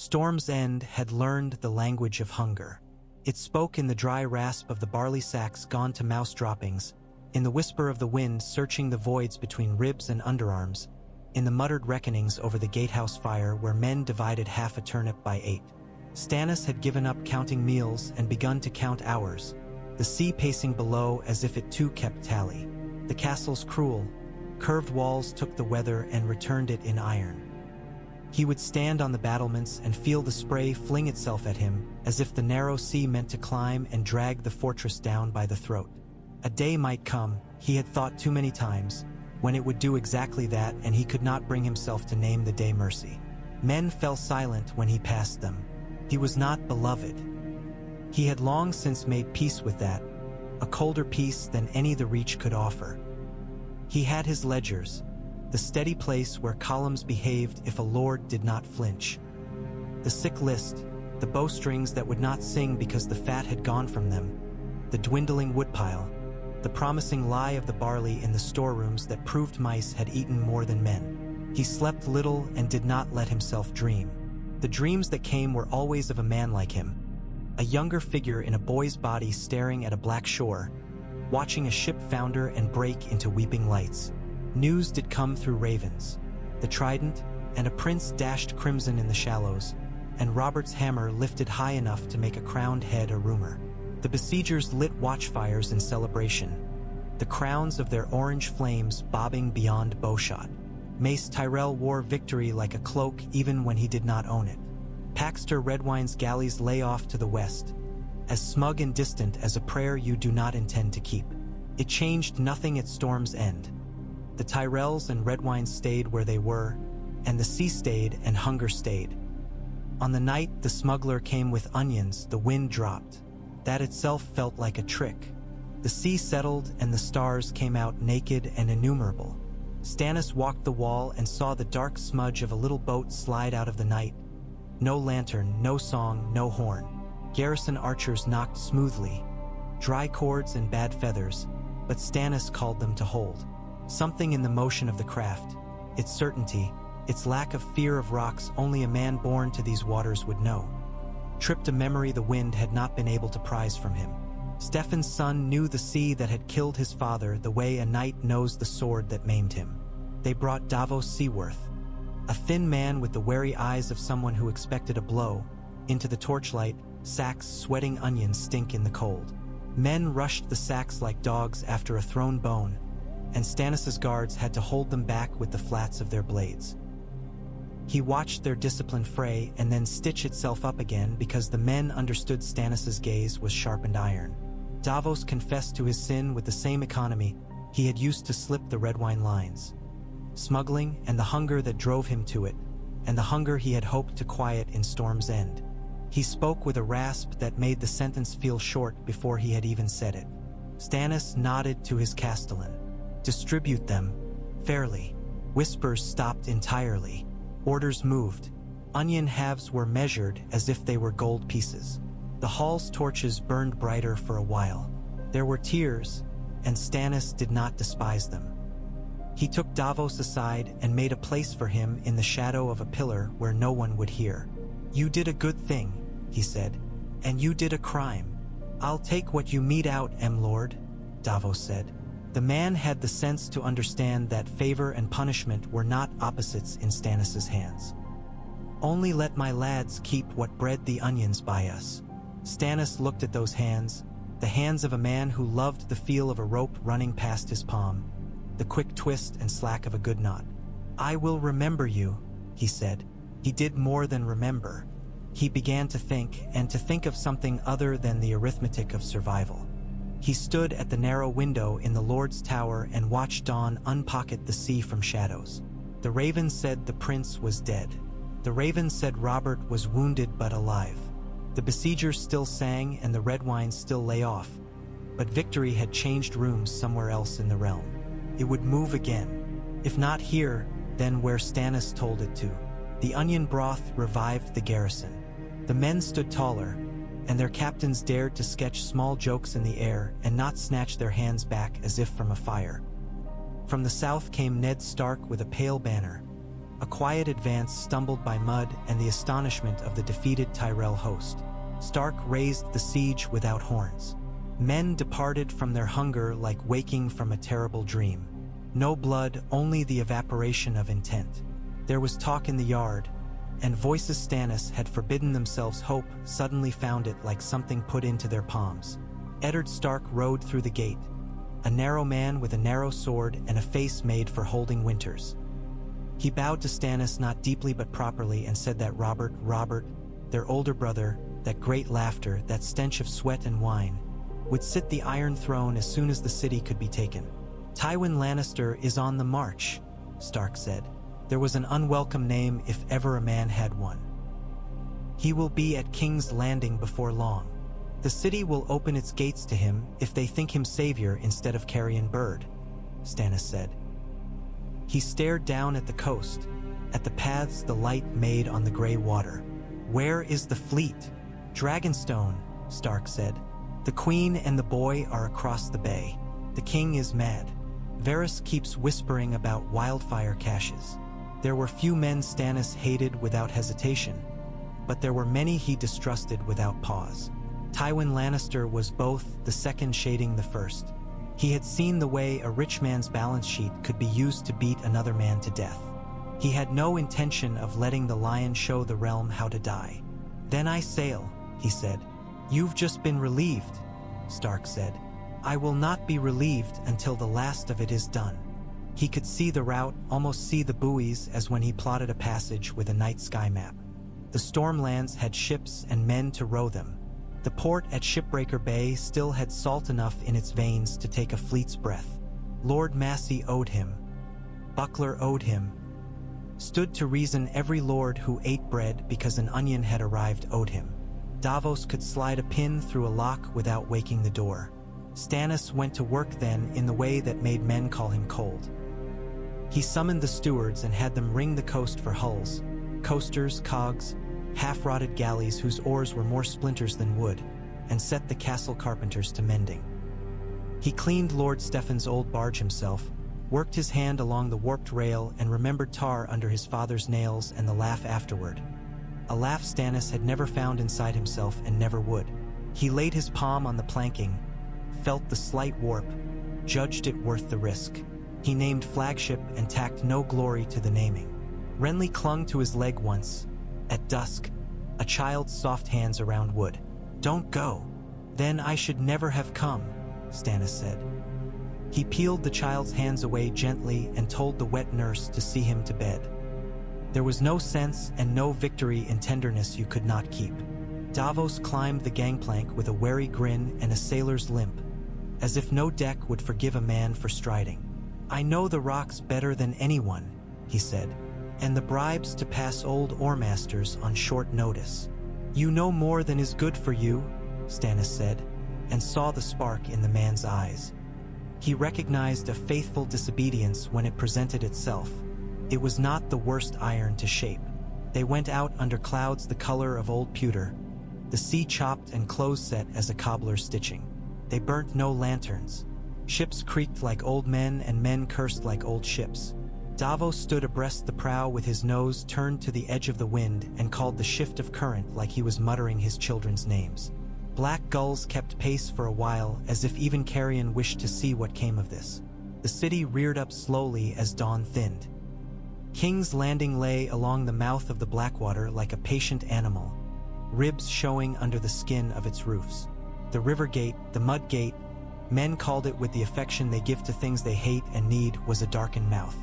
Storm's End had learned the language of hunger. It spoke in the dry rasp of the barley sacks gone to mouse droppings, in the whisper of the wind searching the voids between ribs and underarms, in the muttered reckonings over the gatehouse fire where men divided half a turnip by 8. Stannis had given up counting meals and begun to count hours, the sea pacing below as if it too kept tally. The castle's cruel, curved walls took the weather and returned it in iron. He would stand on the battlements and feel the spray fling itself at him, as if the narrow sea meant to climb and drag the fortress down by the throat. A day might come, he had thought too many times, when it would do exactly that, and he could not bring himself to name the day mercy. Men fell silent when he passed them. He was not beloved. He had long since made peace with that, a colder peace than any the Reach could offer. He had his ledgers, the steady place where columns behaved if a lord did not flinch. The sick list, the bowstrings that would not sing because the fat had gone from them, the dwindling woodpile, the promising lie of the barley in the storerooms that proved mice had eaten more than men. He slept little and did not let himself dream. The dreams that came were always of a man like him, a younger figure in a boy's body staring at a black shore, watching a ship founder and break into weeping lights. News did come through ravens. The trident and a prince dashed crimson in the shallows, and Robert's hammer lifted high enough to make a crowned head a rumor. The besiegers lit watchfires in celebration, the crowns of their orange flames bobbing beyond bowshot. Mace Tyrell wore victory like a cloak even when he did not own it. Paxter Redwine's galleys lay off to the west, as smug and distant as a prayer you do not intend to keep. It changed nothing at Storm's End. The Tyrells and Redwine stayed where they were, and the sea stayed and hunger stayed. On the night the smuggler came with onions, the wind dropped. That itself felt like a trick. The sea settled and the stars came out naked and innumerable. Stannis walked the wall and saw the dark smudge of a little boat slide out of the night. No lantern, no song, no horn. Garrison archers knocked smoothly, dry cords and bad feathers, but Stannis called them to hold. Something in the motion of the craft, its certainty, its lack of fear of rocks only a man born to these waters would know, tripped a memory the wind had not been able to prise from him. Stefan's son knew the sea that had killed his father the way a knight knows the sword that maimed him. They brought 𝒕𝒐𝒓𝒏𝒈𝒆𝒔, a thin man with the wary eyes of someone who expected a blow, into the torchlight. Sacks sweating onions stink in the cold. Men rushed the sacks like dogs after a thrown bone, and Stannis's guards had to hold them back with the flats of their blades. He watched their discipline fray and then stitch itself up again because the men understood Stannis's gaze was sharpened iron. Davos confessed to his sin with the same economy he had used to slip the Redwine lines. Smuggling and the hunger that drove him to it, and the hunger he had hoped to quiet in Storm's End. He spoke with a rasp that made the sentence feel short before he had even said it. Stannis nodded to his castellan. Distribute them fairly. Whispers stopped entirely. Orders moved. Onion halves were measured as if they were gold pieces. The hall's torches burned brighter for a while. There were tears, and Stannis did not despise them. He took Davos aside and made a place for him in the shadow of a pillar where no one would hear. "You did a good thing," he said, "and you did a crime. I'll take what you mete out, Lord," Davos said. The man had the sense to understand that favor and punishment were not opposites in Stannis's hands. "Only let my lads keep what bred the onions by us." Stannis looked at those hands, the hands of a man who loved the feel of a rope running past his palm, the quick twist and slack of a good knot. "I will remember you," he said. He did more than remember. He began to think, and to think of something other than the arithmetic of survival. He stood at the narrow window in the Lord's Tower and watched dawn unpocket the sea from shadows. The raven said the prince was dead. The raven said Robert was wounded but alive. The besiegers still sang and the Redwine still lay off, but victory had changed rooms somewhere else in the realm. It would move again. If not here, then where Stannis told it to. The onion broth revived the garrison. The men stood taller, and their captains dared to sketch small jokes in the air and not snatch their hands back as if from a fire. From the south came Ned Stark with a pale banner. A quiet advance stumbled by mud and the astonishment of the defeated Tyrell host. Stark raised the siege without horns. Men departed from their hunger like waking from a terrible dream. No blood, only the evaporation of intent. There was talk in the yard, and voices Stannis had forbidden themselves hope suddenly found it like something put into their palms. Eddard Stark rode through the gate, a narrow man with a narrow sword and a face made for holding winters. He bowed to Stannis not deeply but properly and said that Robert, their older brother, that great laughter, that stench of sweat and wine, would sit the Iron Throne as soon as the city could be taken. Tywin Lannister is on the march, Stark said. There was an unwelcome name if ever a man had one. He will be at King's Landing before long. The city will open its gates to him if they think him savior instead of carrion bird, Stannis said. He stared down at the coast, at the paths the light made on the gray water. Where is the fleet? Dragonstone, Stark said. The queen and the boy are across the bay. The king is mad. Varys keeps whispering about 𝒕𝒐𝒓𝒔. There were few men Stannis hated without hesitation, but there were many he distrusted without pause. Tywin Lannister was both the second shading the first. He had seen the way a rich man's balance sheet could be used to beat another man to death. He had no intention of letting the lion show the realm how to die. Then I sail, he said. You've just been relieved, Stark said. I will not be relieved until the last of it is done. He could see the route, almost see the buoys as when he plotted a passage with a night sky map. The Stormlands had ships and men to row them. The port at Shipbreaker Bay still had salt enough in its veins to take a fleet's breath. Lord Massey owed him. Buckler owed him. Stood to reason every lord who ate bread because an onion had arrived owed him. Davos could slide a pin through a lock without waking the door. Stannis went to work then in the way that made men call him cold. He summoned the stewards and had them ring the coast for hulls, coasters, cogs, half-rotted galleys whose oars were more splinters than wood, and set the castle carpenters to mending. He cleaned Lord Steffen's old barge himself, worked his hand along the warped rail and remembered tar under his father's nails and the laugh afterward. A laugh Stannis had never found inside himself and never would. He laid his palm on the planking, felt the slight warp, judged it worth the risk. He named flagship and tacked no glory to the naming. Renly clung to his leg once, at dusk, a child's soft hands around wood. Don't go. Then I should never have come, Stannis said. He peeled the child's hands away gently and told the wet nurse to see him to bed. There was no sense and no victory in tenderness you could not keep. Davos climbed the gangplank with a wary grin and a sailor's limp, as if no deck would forgive a man for striding. I know the rocks better than anyone, he said, and the bribes to pass old oarmasters on short notice. You know more than is good for you, Stannis said, and saw the spark in the man's eyes. He recognized a faithful disobedience when it presented itself. It was not the worst iron to shape. They went out under clouds the color of old pewter, the sea chopped and close set as a cobbler's stitching. They burnt no lanterns. Ships creaked like old men and men cursed like old ships. Davos stood abreast the prow with his nose turned to the edge of the wind and called the shift of current like he was muttering his children's names. Black gulls kept pace for a while as if even carrion wished to see what came of this. The city reared up slowly as dawn thinned. King's Landing lay along the mouth of the Blackwater like a patient animal, ribs showing under the skin of its roofs. The river gate, the mud gate, men called it with the affection they give to things they hate and need, was a darkened mouth.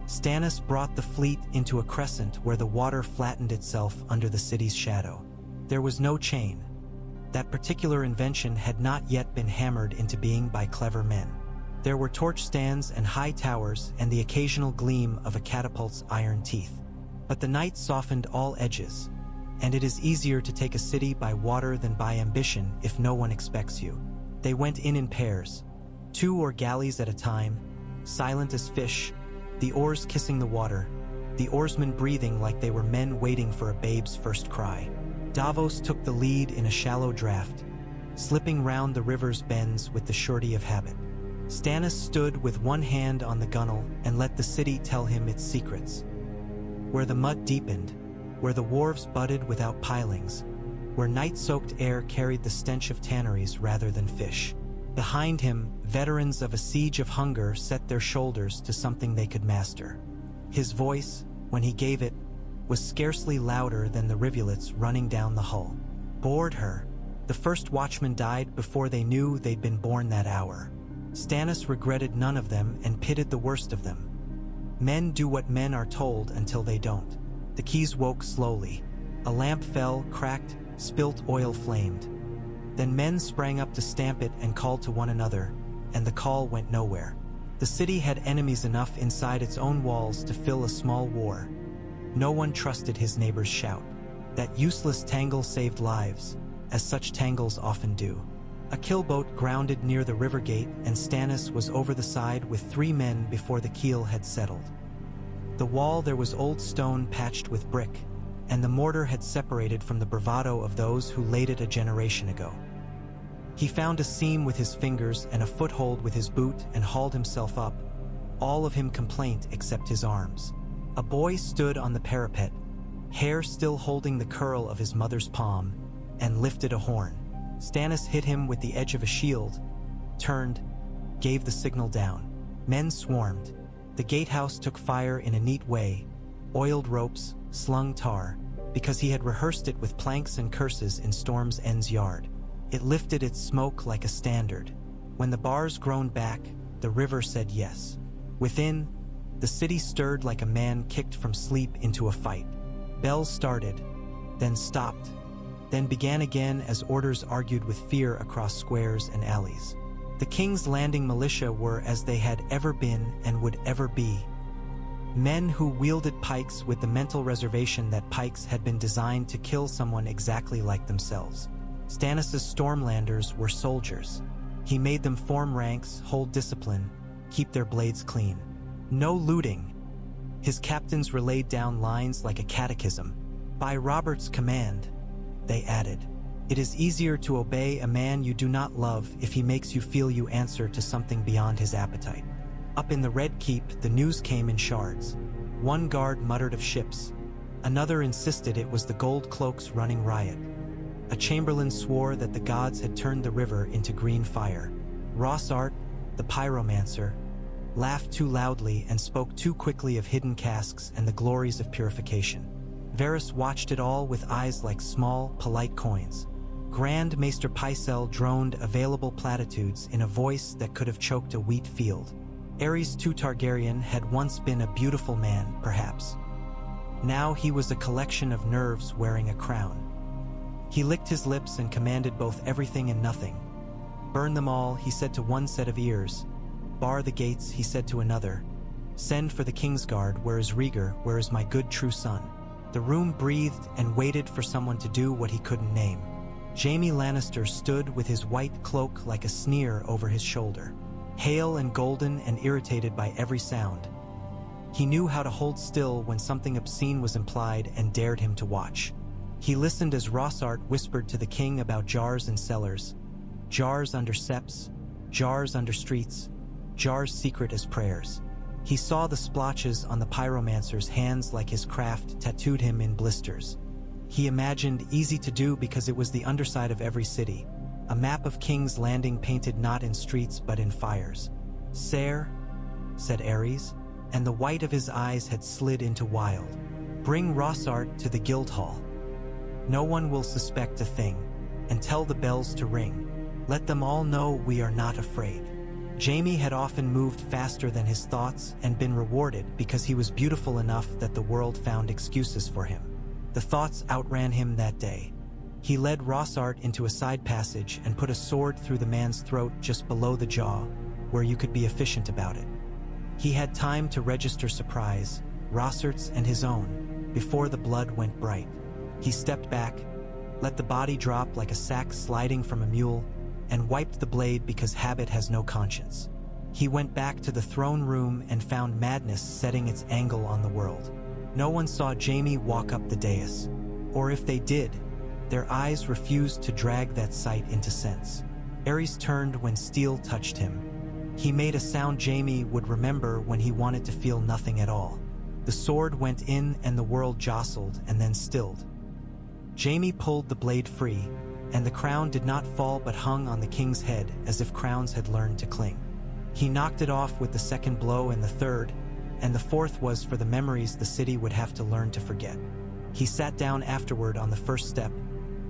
Stannis brought the fleet into a crescent where the water flattened itself under the city's shadow. There was no chain. That particular invention had not yet been hammered into being by clever men. There were torch stands and high towers and the occasional gleam of a catapult's iron teeth. But the night softened all edges, and it is easier to take a city by water than by ambition if no one expects you. They went in pairs, 2 or galleys at a time, silent as fish, the oars kissing the water, the oarsmen breathing like they were men waiting for a babe's first cry. Davos took the lead in a shallow draft, slipping round the river's bends with the surety of habit. Stannis stood with one hand on the gunwale and let the city tell him its secrets. where the mud deepened, where the wharves budded without pilings, where night-soaked air carried the stench of tanneries rather than fish. Behind him, veterans of a siege of hunger set their shoulders to something they could master. His voice, when he gave it, was scarcely louder than the rivulets running down the hull. Bored her. The first watchman died before they knew they'd been born that hour. Stannis regretted none of them and pitied the worst of them. Men do what men are told until they don't. The keys woke slowly. A lamp fell, cracked, spilt oil flamed. Then men sprang up to stamp it and called to one another, and the call went nowhere. The city had enemies enough inside its own walls to fill a small war. No one trusted his neighbor's shout. That useless tangle saved lives, as such tangles often do. A killboat grounded near the river gate, and Stannis was over the side with 3 men before the keel had settled. The wall there was old stone patched with brick, and the mortar had separated from the bravado of those who laid it a generation ago. He found a seam with his fingers and a foothold with his boot and hauled himself up, all of him complaint except his arms. A boy stood on the parapet, hair still holding the curl of his mother's palm, and lifted a horn. Stannis hit him with the edge of a shield, turned, gave the signal down. Men swarmed. The gatehouse took fire in a neat way, oiled ropes, slung tar, because he had rehearsed it with planks and curses in Storm's End's yard. It lifted its smoke like a standard. When the bars groaned back, the river said yes. Within, the city stirred like a man kicked from sleep into a fight. Bells started, then stopped, then began again as orders argued with fear across squares and alleys. The King's Landing militia were as they had ever been and would ever be. Men who wielded pikes with the mental reservation that pikes had been designed to kill someone exactly like themselves. Stannis' Stormlanders were soldiers. He made them form ranks, hold discipline, keep their blades clean. No looting. His captains relayed down lines like a catechism. By Robert's command, they added, it is easier to obey a man you do not love if he makes you feel you answer to something beyond his appetite. Up in the Red Keep, the news came in shards. One guard muttered of ships. Another insisted it was the gold cloaks running riot. A chamberlain swore that the gods had turned the river into green fire. 𝒕𝒐𝒓𝒏𝒈𝒆𝒔, the pyromancer, laughed too loudly and spoke too quickly of hidden casks and the glories of purification. Varys watched it all with eyes like small, polite coins. Grand Maester Pycelle droned available platitudes in a voice that could have choked a wheat field. Aerys II Targaryen had once been a beautiful man, perhaps. Now he was a collection of nerves wearing a crown. He licked his lips and commanded both everything and nothing. Burn them all, he said to one set of ears. Bar the gates, he said to another. Send for the Kingsguard, where is Rhaegar, where is my good true son? The room breathed and waited for someone to do what he couldn't name. Jaime Lannister stood with his white cloak like a sneer over his shoulder. Hale and golden and irritated by every sound. He knew how to hold still when something obscene was implied and dared him to watch. He listened as Rossart whispered to the king about jars and cellars. Jars under seps, jars under streets, jars secret as prayers. He saw the splotches on the pyromancer's hands like his craft tattooed him in blisters. He imagined easy to do because it was the underside of every city. A map of King's Landing painted not in streets but in fires. Sire, said Aerys, and the white of his eyes had slid into wild. Bring Rossart to the Guildhall. No one will suspect a thing, and tell the bells to ring. Let them all know we are not afraid. Jaime had often moved faster than his thoughts and been rewarded because he was beautiful enough that the world found excuses for him. The thoughts outran him that day. He led Rossart into a side passage and put a sword through the man's throat just below the jaw, where you could be efficient about it. He had time to register surprise, Rossart's and his own, before the blood went bright. He stepped back, let the body drop like a sack sliding from a mule, and wiped the blade because habit has no conscience. He went back to the throne room and found madness setting its angle on the world. No one saw Jaime walk up the dais, or if they did, their eyes refused to drag that sight into sense. Aerys turned when steel touched him. He made a sound Jaime would remember when he wanted to feel nothing at all. The sword went in and the world jostled and then stilled. Jaime pulled the blade free, and the crown did not fall but hung on the king's head as if crowns had learned to cling. He knocked it off with the second blow and the third, and the fourth was for the memories the city would have to learn to forget. He sat down afterward on the first step,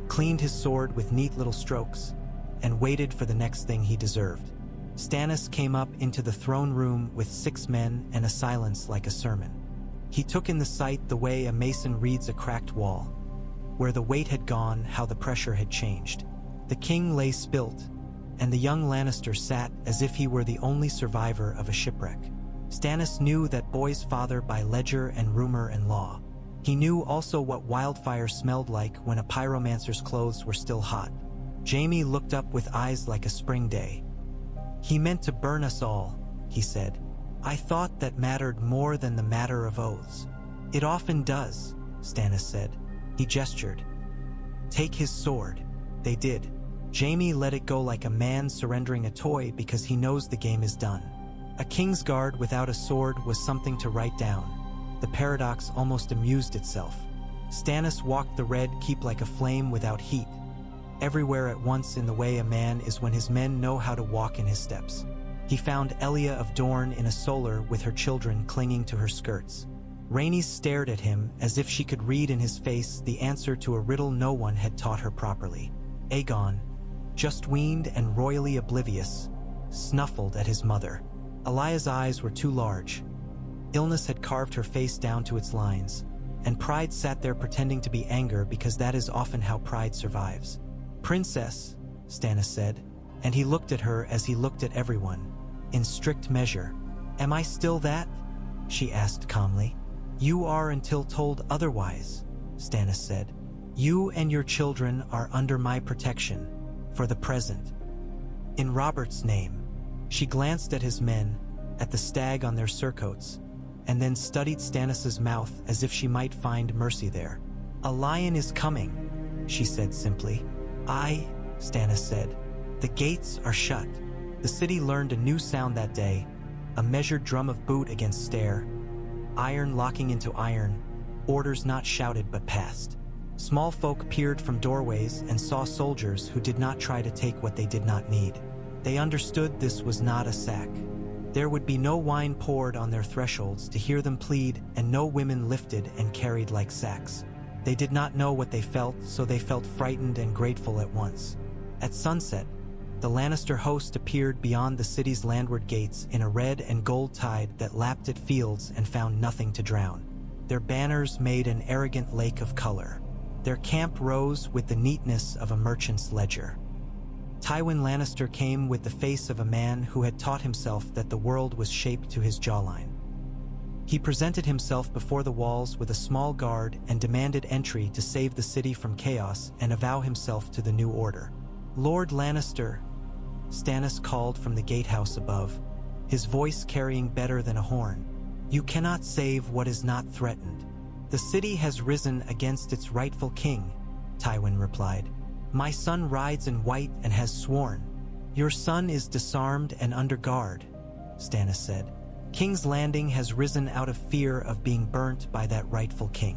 cleaned his sword with neat little strokes, and waited for the next thing he deserved. Stannis came up into the throne room with 6 men and a silence like a sermon. He took in the sight the way a mason reads a cracked wall, where the weight had gone, how the pressure had changed. The king lay spilt, and the young Lannister sat as if he were the only survivor of a shipwreck. Stannis knew that boy's father by ledger and rumor and law. He knew also what wildfire smelled like when a pyromancer's clothes were still hot. Jaime looked up with eyes like a spring day. "He meant to burn us all," he said. "I thought that mattered more than the matter of oaths." "It often does," Stannis said. He gestured. "Take his sword." They did. Jaime let it go like a man surrendering a toy because he knows the game is done. A Kingsguard without a sword was something to write down. The paradox almost amused itself. Stannis walked the red keep like a flame without heat, everywhere at once in the way a man is when his men know how to walk in his steps. He found Elia of Dorne in a solar with her children clinging to her skirts. Rhaenys stared at him as if she could read in his face the answer to a riddle no one had taught her properly. Aegon, just weaned and royally oblivious, snuffled at his mother. Elia's eyes were too large. Illness had carved her face down to its lines, and pride sat there pretending to be anger because that is often how pride survives. "Princess," Stannis said, and he looked at her as he looked at everyone, in strict measure. "Am I still that?" she asked calmly. "You are until told otherwise," Stannis said. "You and your children are under my protection, for the present. In Robert's name." She glanced at his men, at the stag on their surcoats, and then studied Stannis's mouth as if she might find mercy there. "A lion is coming," she said simply. "Aye," Stannis said. "The gates are shut." The city learned a new sound that day, a measured drum of boot against stair, iron locking into iron, orders not shouted but passed. Small folk peered from doorways and saw soldiers who did not try to take what they did not need. They understood this was not a sack. There would be no wine poured on their thresholds to hear them plead, and no women lifted and carried like sacks. They did not know what they felt, so they felt frightened and grateful at once. At sunset, the Lannister host appeared beyond the city's landward gates in a red and gold tide that lapped at fields and found nothing to drown. Their banners made an arrogant lake of color. Their camp rose with the neatness of a merchant's ledger. Tywin Lannister came with the face of a man who had taught himself that the world was shaped to his jawline. He presented himself before the walls with a small guard and demanded entry to save the city from chaos and avow himself to the new order. "Lord Lannister," Stannis called from the gatehouse above, his voice carrying better than a horn. "You cannot save what is not threatened." "The city has risen against its rightful king," Tywin replied. "My son rides in white and has sworn." "Your son is disarmed and under guard," Stannis said. "King's Landing has risen out of fear of being burnt by that rightful king.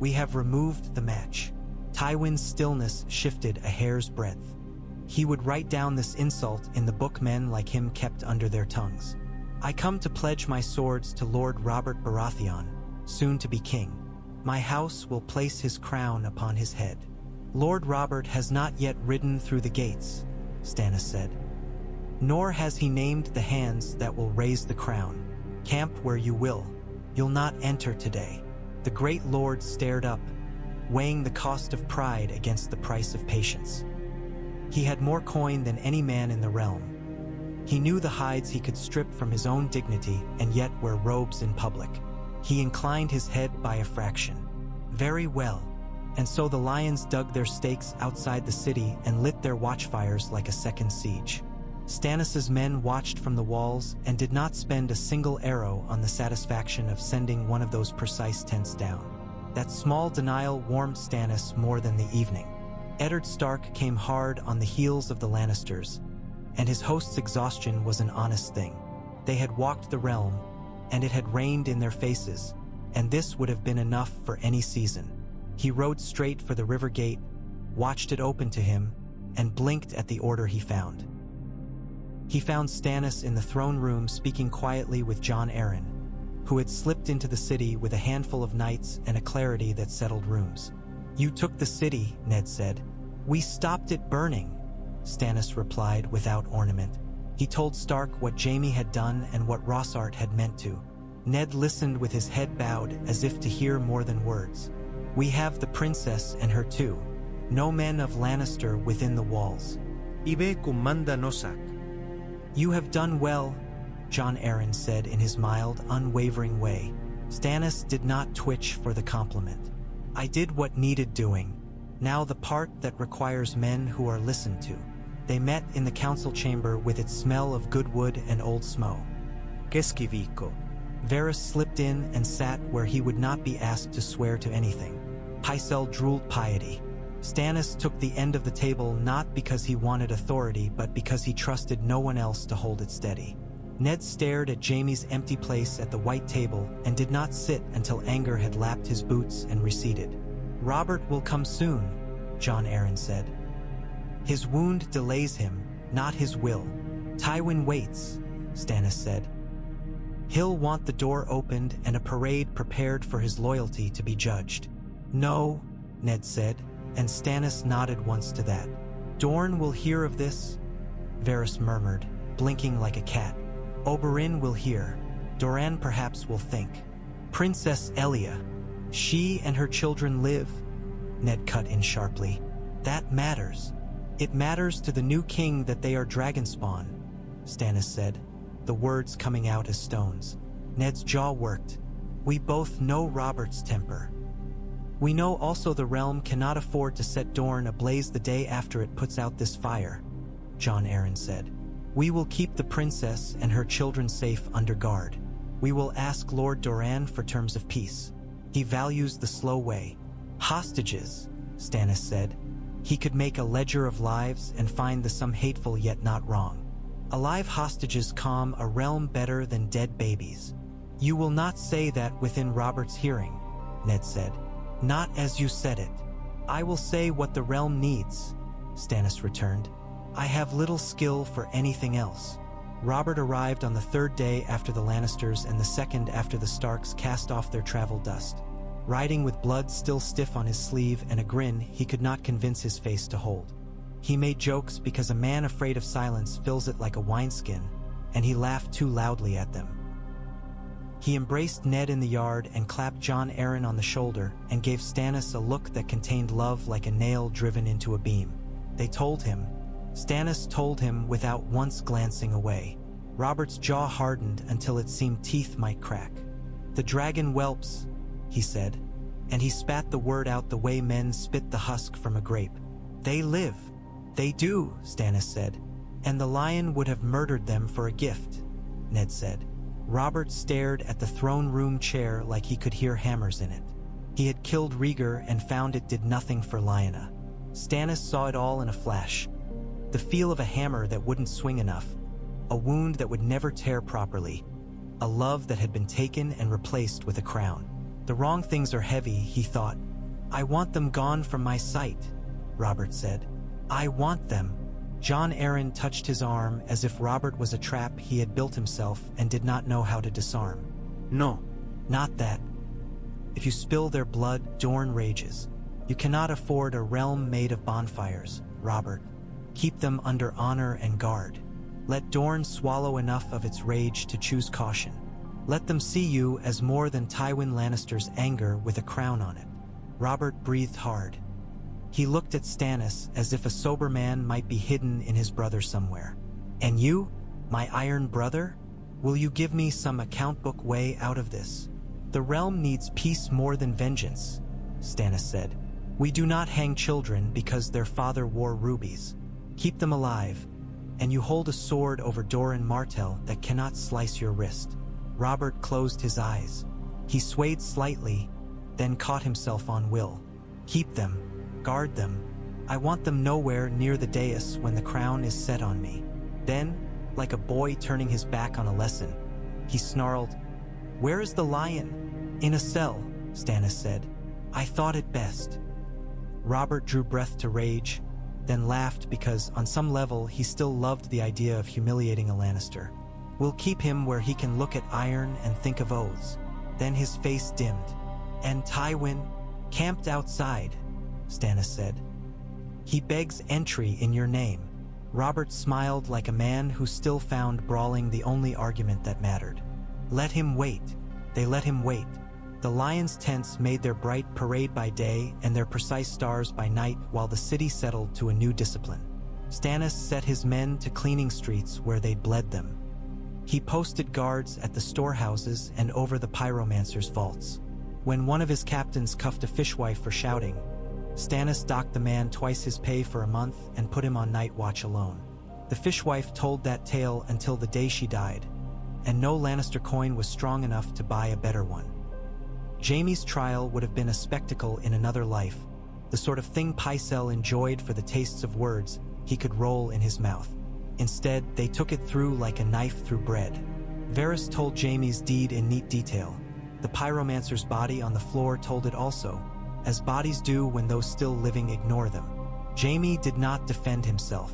We have removed the match." Tywin's stillness shifted a hair's breadth. He would write down this insult in the book men like him kept under their tongues. "I come to pledge my swords to Lord Robert Baratheon, soon to be king. My house will place his crown upon his head." "Lord Robert has not yet ridden through the gates," Stannis said. "Nor has he named the hands that will raise the crown. Camp where you will. You'll not enter today." The great lord stared up, weighing the cost of pride against the price of patience. He had more coin than any man in the realm. He knew the hides he could strip from his own dignity and yet wear robes in public. He inclined his head by a fraction. "Very well." And so the lions dug their stakes outside the city and lit their watchfires like a second siege. Stannis's men watched from the walls and did not spend a single arrow on the satisfaction of sending one of those precise tents down. That small denial warmed Stannis more than the evening. Eddard Stark came hard on the heels of the Lannisters, and his host's exhaustion was an honest thing. They had walked the realm, and it had rained in their faces, and this would have been enough for any season. He rode straight for the river gate, watched it open to him, and blinked at the order he found. He found Stannis in the throne room speaking quietly with Jon Arryn, who had slipped into the city with a handful of knights and a clarity that settled rooms. "You took the city," Ned said. "We stopped it burning," Stannis replied without ornament. He told Stark what Jaime had done and what 𝒕𝒐𝒓𝒏𝒄𝒂𝒏𝒈𝒆𝒔 had meant to. Ned listened with his head bowed as if to hear more than words. "We have the princess and her too. No men of Lannister within the walls. You have done well," Jon Arryn said in his mild, unwavering way. Stannis did not twitch for the compliment. "I did what needed doing. Now the part that requires men who are listened to." They met in the council chamber with its smell of good wood and old smoke. 𝒔𝒊𝒂𝒏𝒈𝒂𝒏𝒈𝒆𝒔. Varys slipped in and sat where he would not be asked to swear to anything. Pycelle drooled piety. Stannis took the end of the table not because he wanted authority but because he trusted no one else to hold it steady. Ned stared at Jaime's empty place at the white table and did not sit until anger had lapped his boots and receded. "Robert will come soon," Jon Arryn said. "His wound delays him, not his will." "Tywin waits," Stannis said. "He'll want the door opened and a parade prepared for his loyalty to be judged." "No," Ned said, and Stannis nodded once to that. "Dorne will hear of this," Varys murmured, blinking like a cat. "Oberyn will hear. Doran perhaps will think. Princess Elia, she and her children live," Ned cut in sharply. "That matters. It matters to the new king that they are dragon spawn," Stannis said, the words coming out as stones. Ned's jaw worked. "We both know Robert's temper. We know also the realm cannot afford to set Dorne ablaze the day after it puts out this fire," Jon Arryn said. "We will keep the princess and her children safe under guard. We will ask Lord Doran for terms of peace. He values the slow way." "Hostages," Stannis said. He could make a ledger of lives and find the sum hateful yet not wrong. "Alive hostages calm a realm better than dead babies." "You will not say that within Robert's hearing," Ned said. "Not as you said it." "I will say what the realm needs," Stannis returned. "I have little skill for anything else." Robert arrived on the third day after the Lannisters and the second after the Starks cast off their travel dust. Riding with blood still stiff on his sleeve and a grin he could not convince his face to hold. He made jokes because a man afraid of silence fills it like a wineskin, and he laughed too loudly at them. He embraced Ned in the yard and clapped Jon Arryn on the shoulder and gave Stannis a look that contained love like a nail driven into a beam. Stannis told him without once glancing away. Robert's jaw hardened until it seemed teeth might crack. "The dragon whelps," he said, and he spat the word out the way men spit the husk from a grape. "They live." "They do," Stannis said, "and the lion would have murdered them for a gift," Ned said. Robert stared at the throne room chair like he could hear hammers in it. He had killed Rhaegar and found it did nothing for Lyanna. Stannis saw it all in a flash. The feel of a hammer that wouldn't swing enough, a wound that would never tear properly, a love that had been taken and replaced with a crown. "The wrong things are heavy," he thought. "I want them gone from my sight," Robert said. "I want them." Jon Arryn touched his arm as if Robert was a trap he had built himself and did not know how to disarm. "No, not that. If you spill their blood, Dorne rages. You cannot afford a realm made of bonfires, Robert. Keep them under honor and guard. Let Dorne swallow enough of its rage to choose caution. Let them see you as more than Tywin Lannister's anger with a crown on it." Robert breathed hard. He looked at Stannis as if a sober man might be hidden in his brother somewhere. "And you, my iron brother? Will you give me some account book way out of this?" "The realm needs peace more than vengeance," Stannis said. "We do not hang children because their father wore rubies. Keep them alive, and you hold a sword over Doran Martell that cannot slice your wrist." Robert closed his eyes. He swayed slightly, then caught himself on will. "Keep them. Guard them. I want them nowhere near the dais when the crown is set on me." Then, like a boy turning his back on a lesson, he snarled, "Where is the lion?" "In a cell," Stannis said. "I thought it best." Robert drew breath to rage, then laughed because, on some level, he still loved the idea of humiliating a Lannister. "We'll keep him where he can look at iron and think of oaths." Then his face dimmed. "And Tywin, camped outside," Stannis said. "He begs entry in your name." Robert smiled like a man who still found brawling the only argument that mattered. "Let him wait." They let him wait. The Lions' tents made their bright parade by day and their precise stars by night while the city settled to a new discipline. Stannis set his men to cleaning streets where they'd bled them. He posted guards at the storehouses and over the pyromancer's vaults. When one of his captains cuffed a fishwife for shouting, Stannis docked the man twice his pay for a month and put him on night watch alone. The fishwife told that tale until the day she died, and no Lannister coin was strong enough to buy a better one. Jaime's trial would have been a spectacle in another life, the sort of thing Pycelle enjoyed for the tastes of words he could roll in his mouth. Instead, they took it through like a knife through bread. Varys told Jaime's deed in neat detail. The pyromancer's body on the floor told it also, as bodies do when those still living ignore them. Jaime did not defend himself.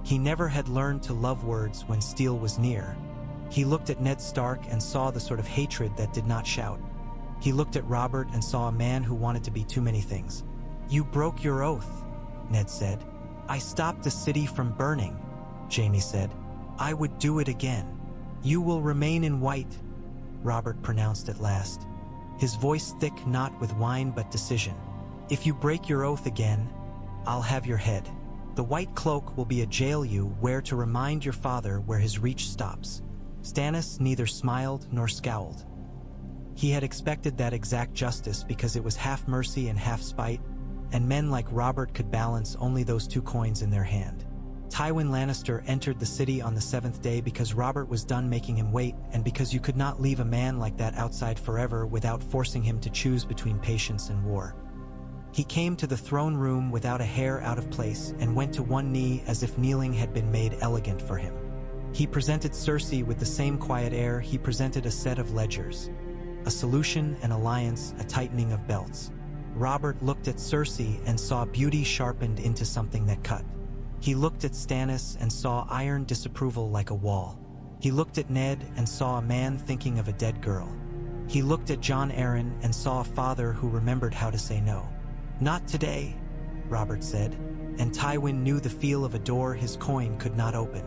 He never had learned to love words when steel was near. He looked at Ned Stark and saw the sort of hatred that did not shout. He looked at Robert and saw a man who wanted to be too many things. "You broke your oath," Ned said. "I stopped the city from burning," Jaime said. "I would do it again." "You will remain in white," Robert pronounced at last, his voice thick not with wine but decision. "If you break your oath again, I'll have your head. The white cloak will be a jail you wear to remind your father where his reach stops." Stannis neither smiled nor scowled. He had expected that exact justice because it was half mercy and half spite, and men like Robert could balance only those two coins in their hand. Tywin Lannister entered the city on the 7th day because Robert was done making him wait, and because you could not leave a man like that outside forever without forcing him to choose between patience and war. He came to the throne room without a hair out of place and went to one knee as if kneeling had been made elegant for him. He presented Cersei with the same quiet air he presented a set of ledgers. A solution, an alliance, a tightening of belts. Robert looked at Cersei and saw beauty sharpened into something that cut. He looked at Stannis and saw iron disapproval like a wall. He looked at Ned and saw a man thinking of a dead girl. He looked at Jon Arryn and saw a father who remembered how to say no. "Not today," Robert said, and Tywin knew the feel of a door his coin could not open.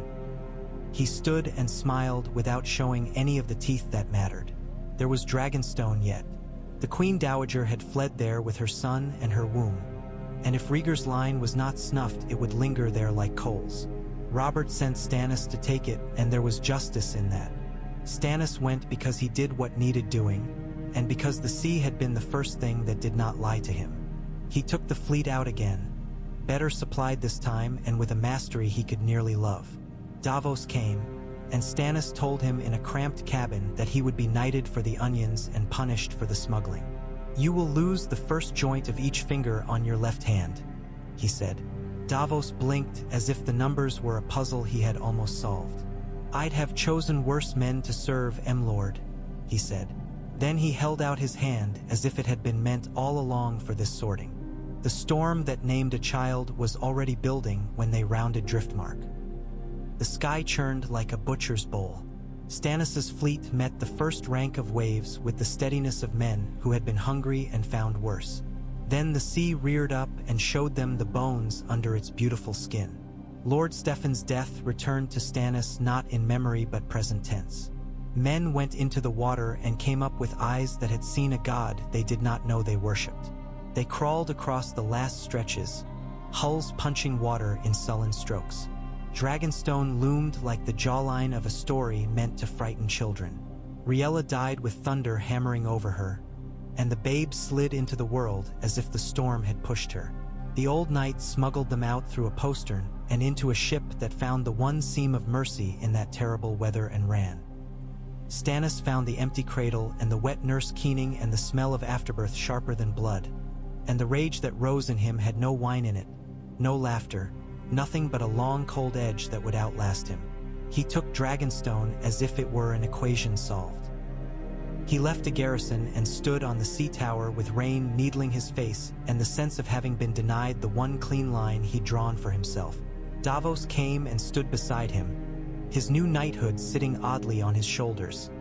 He stood and smiled without showing any of the teeth that mattered. There was Dragonstone yet. The Queen Dowager had fled there with her son and her womb, and if Rhaegar's line was not snuffed, it would linger there like coals. Robert sent Stannis to take it, and there was justice in that. Stannis went because he did what needed doing, and because the sea had been the first thing that did not lie to him. He took the fleet out again, better supplied this time and with a mastery he could nearly love. Davos came, and Stannis told him in a cramped cabin that he would be knighted for the onions and punished for the smuggling. "You will lose the first joint of each finger on your left hand," he said. Davos blinked as if the numbers were a puzzle he had almost solved. "I'd have chosen worse men to serve, Lord," he said. Then he held out his hand as if it had been meant all along for this sorting. The storm that named a child was already building when they rounded Driftmark. The sky churned like a butcher's bowl. Stannis' fleet met the first rank of waves with the steadiness of men who had been hungry and found worse. Then the sea reared up and showed them the bones under its beautiful skin. Lord Steffen's death returned to Stannis not in memory but present tense. Men went into the water and came up with eyes that had seen a god they did not know they worshipped. They crawled across the last stretches, hulls punching water in sullen strokes. Dragonstone loomed like the jawline of a story meant to frighten children. Rhaella died with thunder hammering over her, and the babe slid into the world as if the storm had pushed her. The old knight smuggled them out through a postern and into a ship that found the one seam of mercy in that terrible weather and ran. Stannis found the empty cradle and the wet nurse keening and the smell of afterbirth sharper than blood, and the rage that rose in him had no wine in it, no laughter, nothing but a long cold edge that would outlast him. He took Dragonstone as if it were an equation solved. He left a garrison and stood on the sea tower with rain needling his face and the sense of having been denied the one clean line he'd drawn for himself. Davos came and stood beside him, his new knighthood sitting oddly on his shoulders,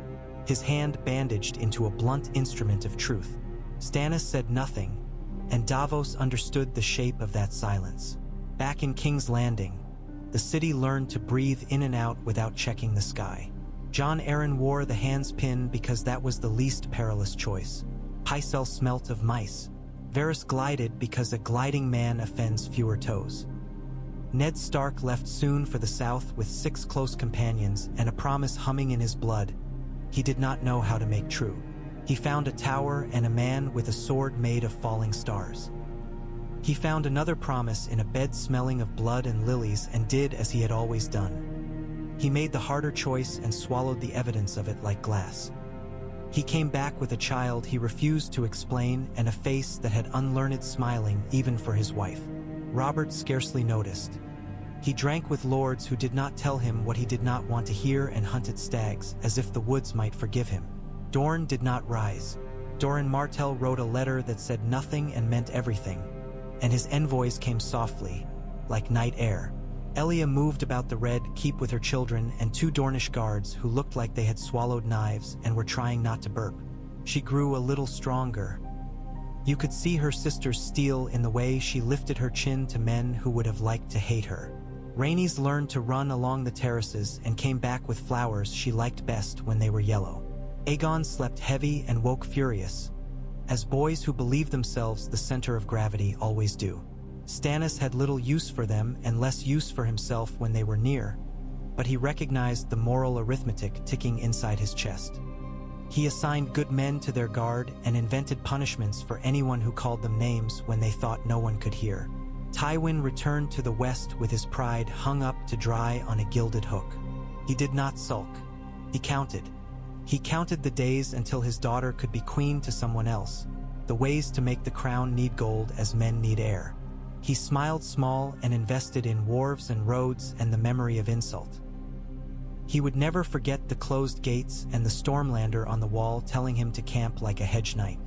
his hand bandaged into a blunt instrument of truth. Stannis said nothing, and Davos understood the shape of that silence. Back in King's Landing, the city learned to breathe in and out without checking the sky. Jon Arryn wore the hand's pin because that was the least perilous choice. Pycelle smelt of mice. Varys glided because a gliding man offends fewer toes. Ned Stark left soon for the south with 6 close companions and a promise humming in his blood he did not know how to make true. He found a tower and a man with a sword made of falling stars. He found another promise in a bed smelling of blood and lilies and did as he had always done. He made the harder choice and swallowed the evidence of it like glass. He came back with a child he refused to explain and a face that had unlearned smiling even for his wife. Robert scarcely noticed. He drank with lords who did not tell him what he did not want to hear and hunted stags as if the woods might forgive him. Dorne did not rise. Doran Martell wrote a letter that said nothing and meant everything, and his envoys came softly, like night air. Elia moved about the Red Keep with her children and 2 Dornish guards who looked like they had swallowed knives and were trying not to burp. She grew a little stronger. You could see her sister's steel in the way she lifted her chin to men who would have liked to hate her. Rhaenys learned to run along the terraces and came back with flowers she liked best when they were yellow. Aegon slept heavy and woke furious, as boys who believe themselves the center of gravity always do. Stannis had little use for them and less use for himself when they were near, but he recognized the moral arithmetic ticking inside his chest. He assigned good men to their guard and invented punishments for anyone who called them names when they thought no one could hear. Tywin returned to the west with his pride hung up to dry on a gilded hook. He did not sulk. He counted. He counted the days until his daughter could be queen to someone else. The ways to make the crown need gold as men need air. He smiled small and invested in wharves and roads and the memory of insult. He would never forget the closed gates and the Stormlander on the wall telling him to camp like a hedge knight.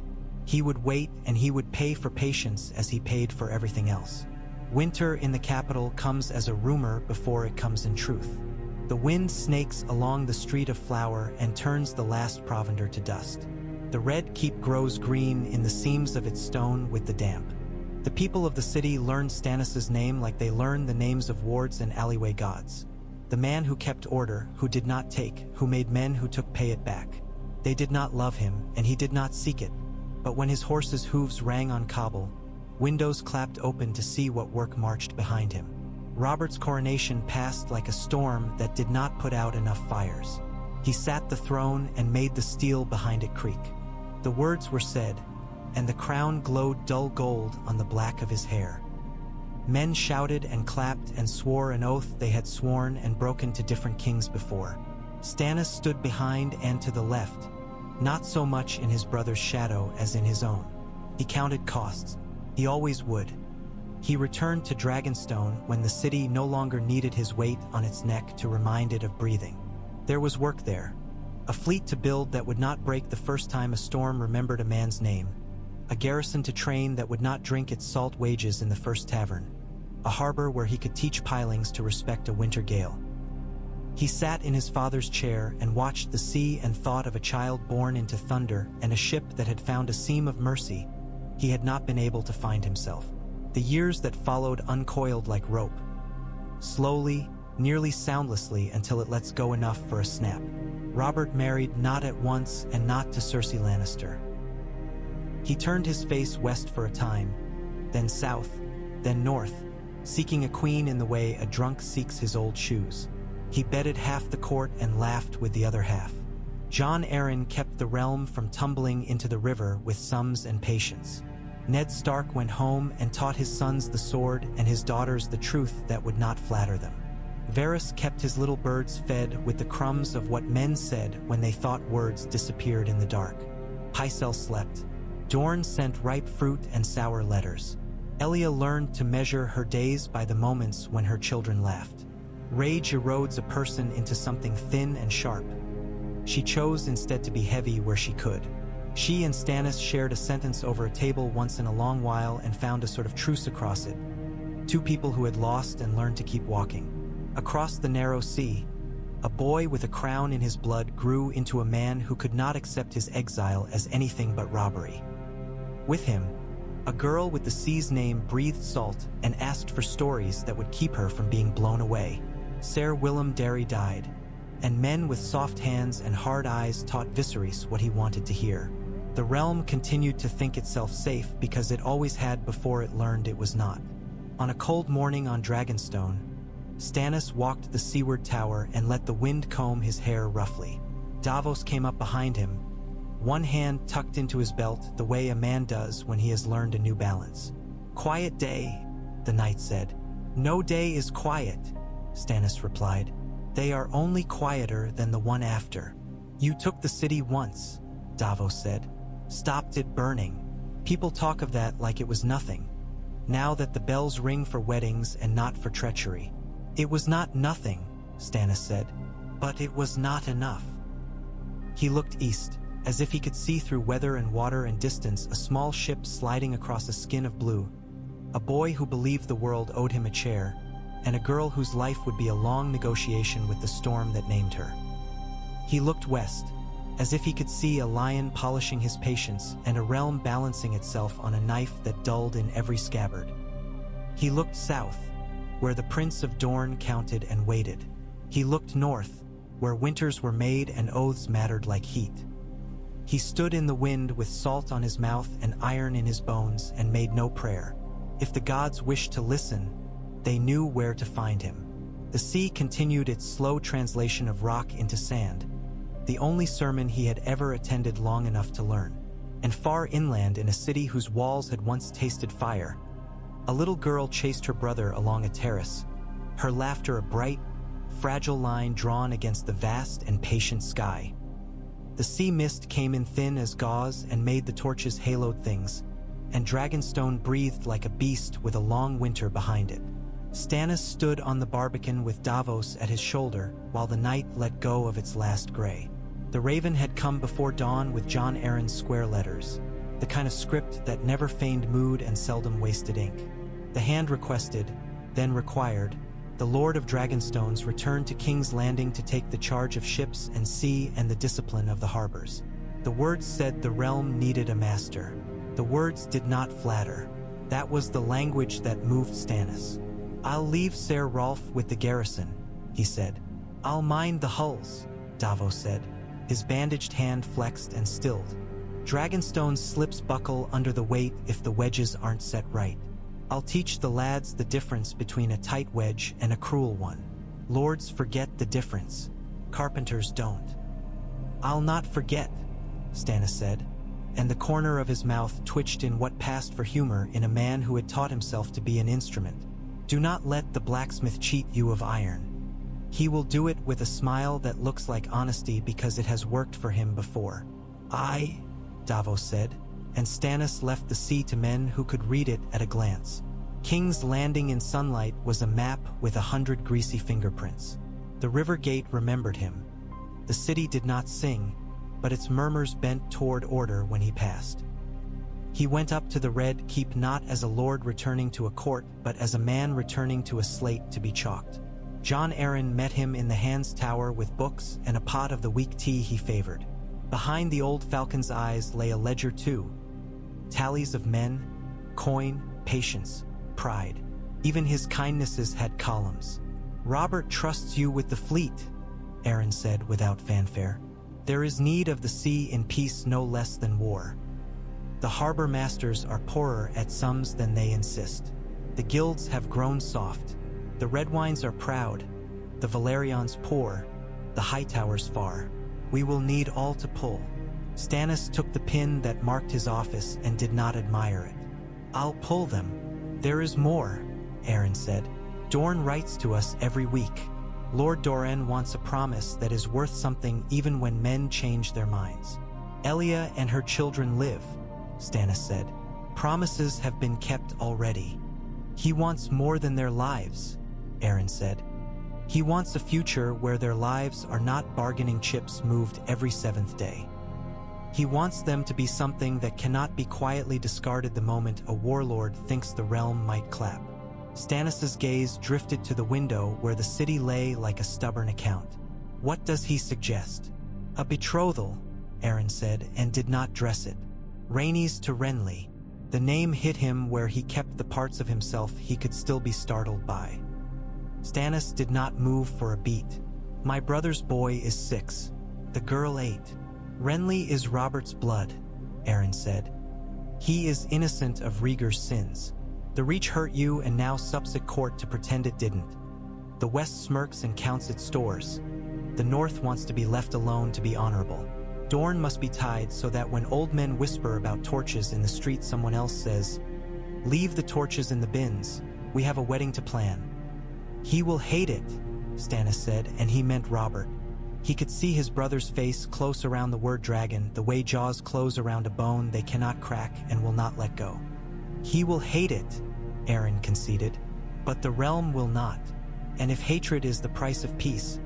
He would wait and he would pay for patience as he paid for everything else. Winter in the capital comes as a rumor before it comes in truth. The wind snakes along the street of flour and turns the last provender to dust. The Red Keep grows green in the seams of its stone with the damp. The people of the city learned Stannis' name like they learned the names of wards and alleyway gods. The man who kept order, who did not take, who made men who took pay it back. They did not love him, and he did not seek it. But when his horse's hooves rang on cobble, windows clapped open to see what work marched behind him. Robert's coronation passed like a storm that did not put out enough fires. He sat the throne and made the steel behind it creak. The words were said, and the crown glowed dull gold on the black of his hair. Men shouted and clapped and swore an oath they had sworn and broken to different kings before. Stannis stood behind and to the left, not so much in his brother's shadow as in his own. He counted costs. He always would. He returned to Dragonstone when the city no longer needed his weight on its neck to remind it of breathing. There was work there. A fleet to build that would not break the first time a storm remembered a man's name. A garrison to train that would not drink its salt wages in the first tavern. A harbor where he could teach pilings to respect a winter gale. He sat in his father's chair and watched the sea and thought of a child born into thunder and a ship that had found a seam of mercy he had not been able to find himself. The years that followed uncoiled like rope. Slowly, nearly soundlessly until it lets go enough for a snap. Robert married not at once and not to Cersei Lannister. He turned his face west for a time, then south, then north, seeking a queen in the way a drunk seeks his old shoes. He bedded half the court and laughed with the other half. Jon Arryn kept the realm from tumbling into the river with sums and patience. Ned Stark went home and taught his sons the sword and his daughters the truth that would not flatter them. Varys kept his little birds fed with the crumbs of what men said when they thought words disappeared in the dark. Pycelle slept. Dorne sent ripe fruit and sour letters. Elia learned to measure her days by the moments when her children laughed. Rage erodes a person into something thin and sharp. She chose instead to be heavy where she could. She and Stannis shared a sentence over a table once in a long while and found a sort of truce across it. Two people who had lost and learned to keep walking. Across the narrow sea, a boy with a crown in his blood grew into a man who could not accept his exile as anything but robbery. With him, a girl with the sea's name breathed salt and asked for stories that would keep her from being blown away. 𝒕𝒐𝒓𝒏𝒂𝒗𝒂𝒍 died, and men with soft hands and hard eyes taught 𝒕𝒐𝒓𝒔 what he wanted to hear. The realm continued to think itself safe because it always had before it learned it was not. On a cold morning on Dragonstone, Stannis walked the seaward tower and let the wind comb his hair roughly. Davos came up behind him, one hand tucked into his belt the way a man does when he has learned a new balance. "Quiet day," the knight said. "No day is quiet," Stannis replied. "They are only quieter than the one after." "You took the city once," Davos said. "Stopped it burning. People talk of that like it was nothing. Now that the bells ring for weddings and not for treachery." "It was not nothing," Stannis said, "but it was not enough." He looked east, as if he could see through weather and water and distance a small ship sliding across a skin of blue, a boy who believed the world owed him a chair, and a girl whose life would be a long negotiation with the storm that named her. He looked west, as if he could see a lion polishing his patience and a realm balancing itself on a knife that dulled in every scabbard. He looked south, where the Prince of Dorne counted and waited. He looked north, where winters were made and oaths mattered like heat. He stood in the wind with salt on his mouth and iron in his bones and made no prayer. If the gods wished to listen, they knew where to find him. The sea continued its slow translation of rock into sand, the only sermon he had ever attended long enough to learn. And far inland, in a city whose walls had once tasted fire, a little girl chased her brother along a terrace, her laughter a bright, fragile line drawn against the vast and patient sky. The sea mist came in thin as gauze and made the torches haloed things, and Dragonstone breathed like a beast with a long winter behind it. Stannis stood on the barbican with Davos at his shoulder while the night let go of its last gray. The raven had come before dawn with Jon Arryn's square letters, the kind of script that never feigned mood and seldom wasted ink. The hand requested, then required, the Lord of Dragonstone's return to King's Landing to take the charge of ships and sea and the discipline of the harbors. The words said the realm needed a master. The words did not flatter. That was the language that moved Stannis. "I'll leave Ser Rolf with the garrison," he said. "I'll mind the hulls," Davos said. His bandaged hand flexed and stilled. "Dragonstone's slips buckle under the weight if the wedges aren't set right. I'll teach the lads the difference between a tight wedge and a cruel one. Lords forget the difference. Carpenters don't." "I'll not forget," Stannis said, and the corner of his mouth twitched in what passed for humor in a man who had taught himself to be an instrument. "Do not let the blacksmith cheat you of iron. He will do it with a smile that looks like honesty because it has worked for him before." "Aye," Davos said, and Stannis left the sea to men who could read it at a glance. King's Landing in sunlight was a map with 100 greasy fingerprints. The river gate remembered him. The city did not sing, but its murmurs bent toward order when he passed. He went up to the Red Keep not as a lord returning to a court, but as a man returning to a slate to be chalked. Jon Arryn met him in the Hand's Tower with books and a pot of the weak tea he favored. Behind the old falcon's eyes lay a ledger too. Tallies of men, coin, patience, pride. Even his kindnesses had columns. "Robert trusts you with the fleet," Arryn said without fanfare. "There is need of the sea in peace no less than war. The harbor masters are poorer at sums than they insist. The guilds have grown soft. The Redwynes are proud, the Valerians poor, the Hightowers far. We will need all to pull." Stannis took the pin that marked his office and did not admire it. "I'll pull them. There is more," Arryn said. "Dorne writes to us every week. Lord Doran wants a promise that is worth something even when men change their minds." "Elia and her children live," Stannis said. "Promises have been kept already." "He wants more than their lives," Arryn said. He wants a future where their lives are not bargaining chips moved every 7th day. He wants them to be something that cannot be quietly discarded the moment a warlord thinks the realm might clap. Stannis' gaze drifted to the window where the city lay like a stubborn account. What does he suggest? A betrothal, Aaron said, and did not dress it. Rhaenys to Renly. The name hit him where he kept the parts of himself he could still be startled by. Stannis did not move for a beat. My brother's boy is 6. The girl 8. Renly is Robert's blood, Aaron said. He is innocent of Rhaegar's sins. The Reach hurt you and now sups at court to pretend it didn't. The West smirks and counts its stores. The North wants to be left alone to be honorable. Dorne must be tied so that when old men whisper about torches in the street someone else says, "Leave the torches in the bins, we have a wedding to plan." He will hate it, Stannis said, and he meant Robert. He could see his brother's face close around the word dragon, the way jaws close around a bone they cannot crack and will not let go. He will hate it, Aaron conceded, but the realm will not. And if hatred is the price of peace,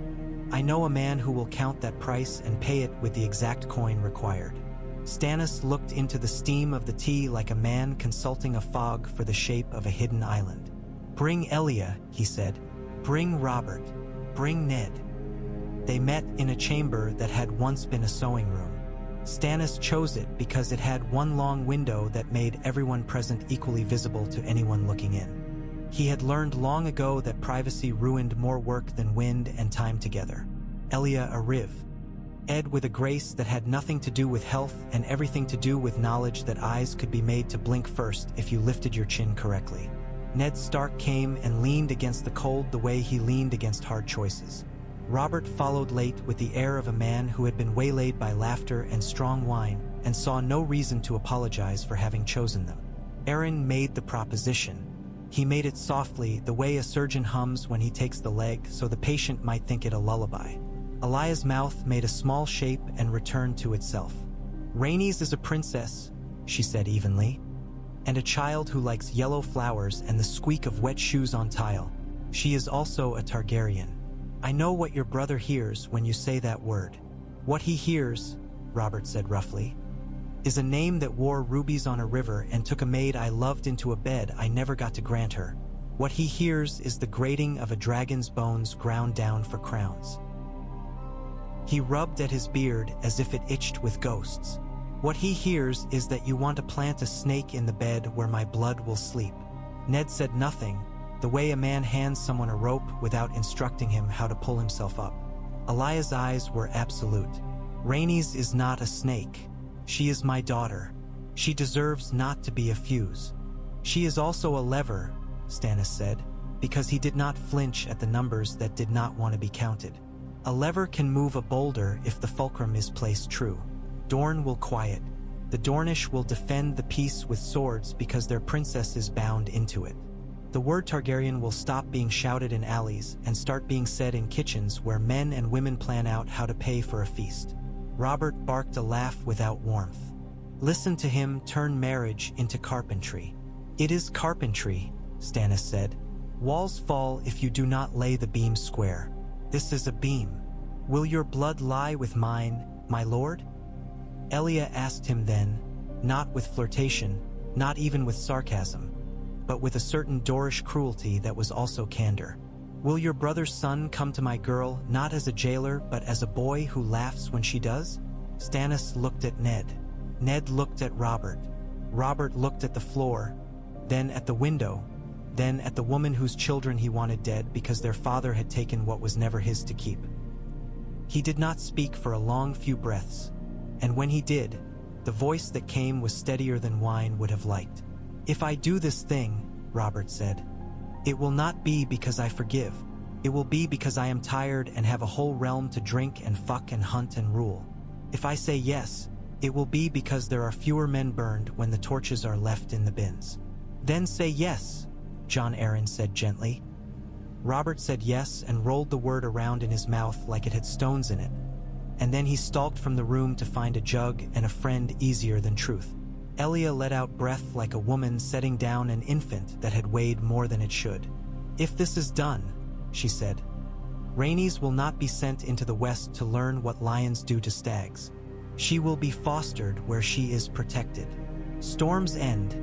I know a man who will count that price and pay it with the exact coin required. Stannis looked into the steam of the tea like a man consulting a fog for the shape of a hidden island. Bring Elia, he said. Bring Robert. Bring Ned. They met in a chamber that had once been a sewing room. Stannis chose it because it had one long window that made everyone present equally visible to anyone looking in. He had learned long ago that privacy ruined more work than wind and time together. Elia a Riv. Ed with a grace that had nothing to do with health and everything to do with knowledge that eyes could be made to blink first if you lifted your chin correctly. Ned Stark came and leaned against the cold the way he leaned against hard choices. Robert followed late with the air of a man who had been waylaid by laughter and strong wine and saw no reason to apologize for having chosen them. Aaron made the proposition. He made it softly, the way a surgeon hums when he takes the leg so the patient might think it a lullaby. Elia's mouth made a small shape and returned to itself. Rhaenys is a princess, she said evenly, and a child who likes yellow flowers and the squeak of wet shoes on tile. She is also a Targaryen. I know what your brother hears when you say that word. What he hears, Robert said roughly, is a name that wore rubies on a river and took a maid I loved into a bed I never got to grant her. What he hears is the grating of a dragon's bones ground down for crowns. He rubbed at his beard as if it itched with ghosts. What he hears is that you want to plant a snake in the bed where my blood will sleep. Ned said nothing, the way a man hands someone a rope without instructing him how to pull himself up. Elia's eyes were absolute. Rhaenys is not a snake. She is my daughter. She deserves not to be a fuse. She is also a lever, Stannis said, because he did not flinch at the numbers that did not want to be counted. A lever can move a boulder if the fulcrum is placed true. Dorne will quiet. The Dornish will defend the peace with swords because their princess is bound into it. The word Targaryen will stop being shouted in alleys and start being said in kitchens where men and women plan out how to pay for a feast. Robert barked a laugh without warmth. Listen to him turn marriage into carpentry. It is carpentry, Stannis said. Walls fall if you do not lay the beam square. This is a beam. Will your blood lie with mine, my lord? Elia asked him then, not with flirtation, not even with sarcasm, but with a certain Dorish cruelty that was also candor. Will your brother's son come to my girl not as a jailer but as a boy who laughs when she does? Stannis looked at Ned. Ned looked at Robert. Robert looked at the floor, then at the window, then at the woman whose children he wanted dead because their father had taken what was never his to keep. He did not speak for a long few breaths, and when he did, the voice that came was steadier than wine would have liked. If I do this thing, Robert said, it will not be because I forgive. It will be because I am tired and have a whole realm to drink and fuck and hunt and rule. If I say yes, it will be because there are fewer men burned when the torches are left in the bins. Then say yes, Jon Arryn said gently. Robert said yes and rolled the word around in his mouth like it had stones in it. And then he stalked from the room to find a jug and a friend easier than truth. Elia let out breath like a woman setting down an infant that had weighed more than it should. If this is done, she said, Rhaenys will not be sent into the west to learn what lions do to stags. She will be fostered where she is protected. Storm's End,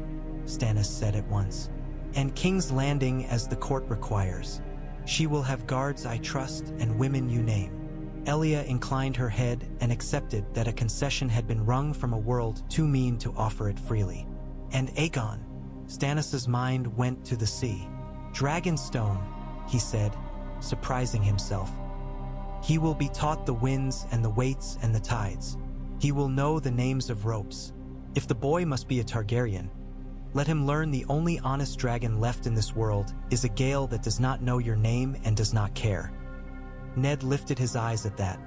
Stannis said at once, and King's Landing as the court requires. She will have guards I trust and women you name. Elia inclined her head and accepted that a concession had been wrung from a world too mean to offer it freely. And Aegon, Stannis's mind went to the sea. Dragonstone, he said, surprising himself. He will be taught the winds and the weights and the tides. He will know the names of ropes. If the boy must be a Targaryen, let him learn the only honest dragon left in this world is a gale that does not know your name and does not care. Ned lifted his eyes at that.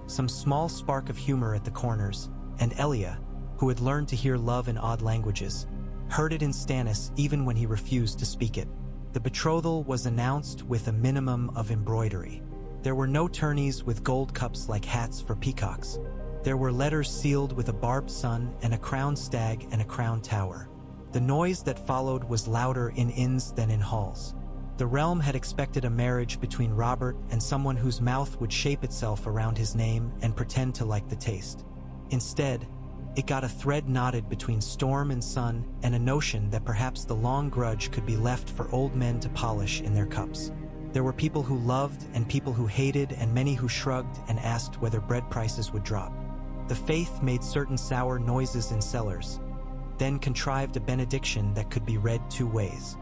Some small spark of humor at the corners, and Elia, who had learned to hear love in odd languages, heard it in Stannis even when he refused to speak it. The betrothal was announced with a minimum of embroidery. There were no tourneys with gold cups like hats for peacocks. There were letters sealed with a barbed sun and a crowned stag and a crowned tower. The noise that followed was louder in inns than in halls. The realm had expected a marriage between Robert and someone whose mouth would shape itself around his name and pretend to like the taste. Instead, it got a thread knotted between storm and sun and a notion that perhaps the long grudge could be left for old men to polish in their cups. There were people who loved and people who hated and many who shrugged and asked whether bread prices would drop. The faith made certain sour noises in cellars, then contrived a benediction that could be read two ways.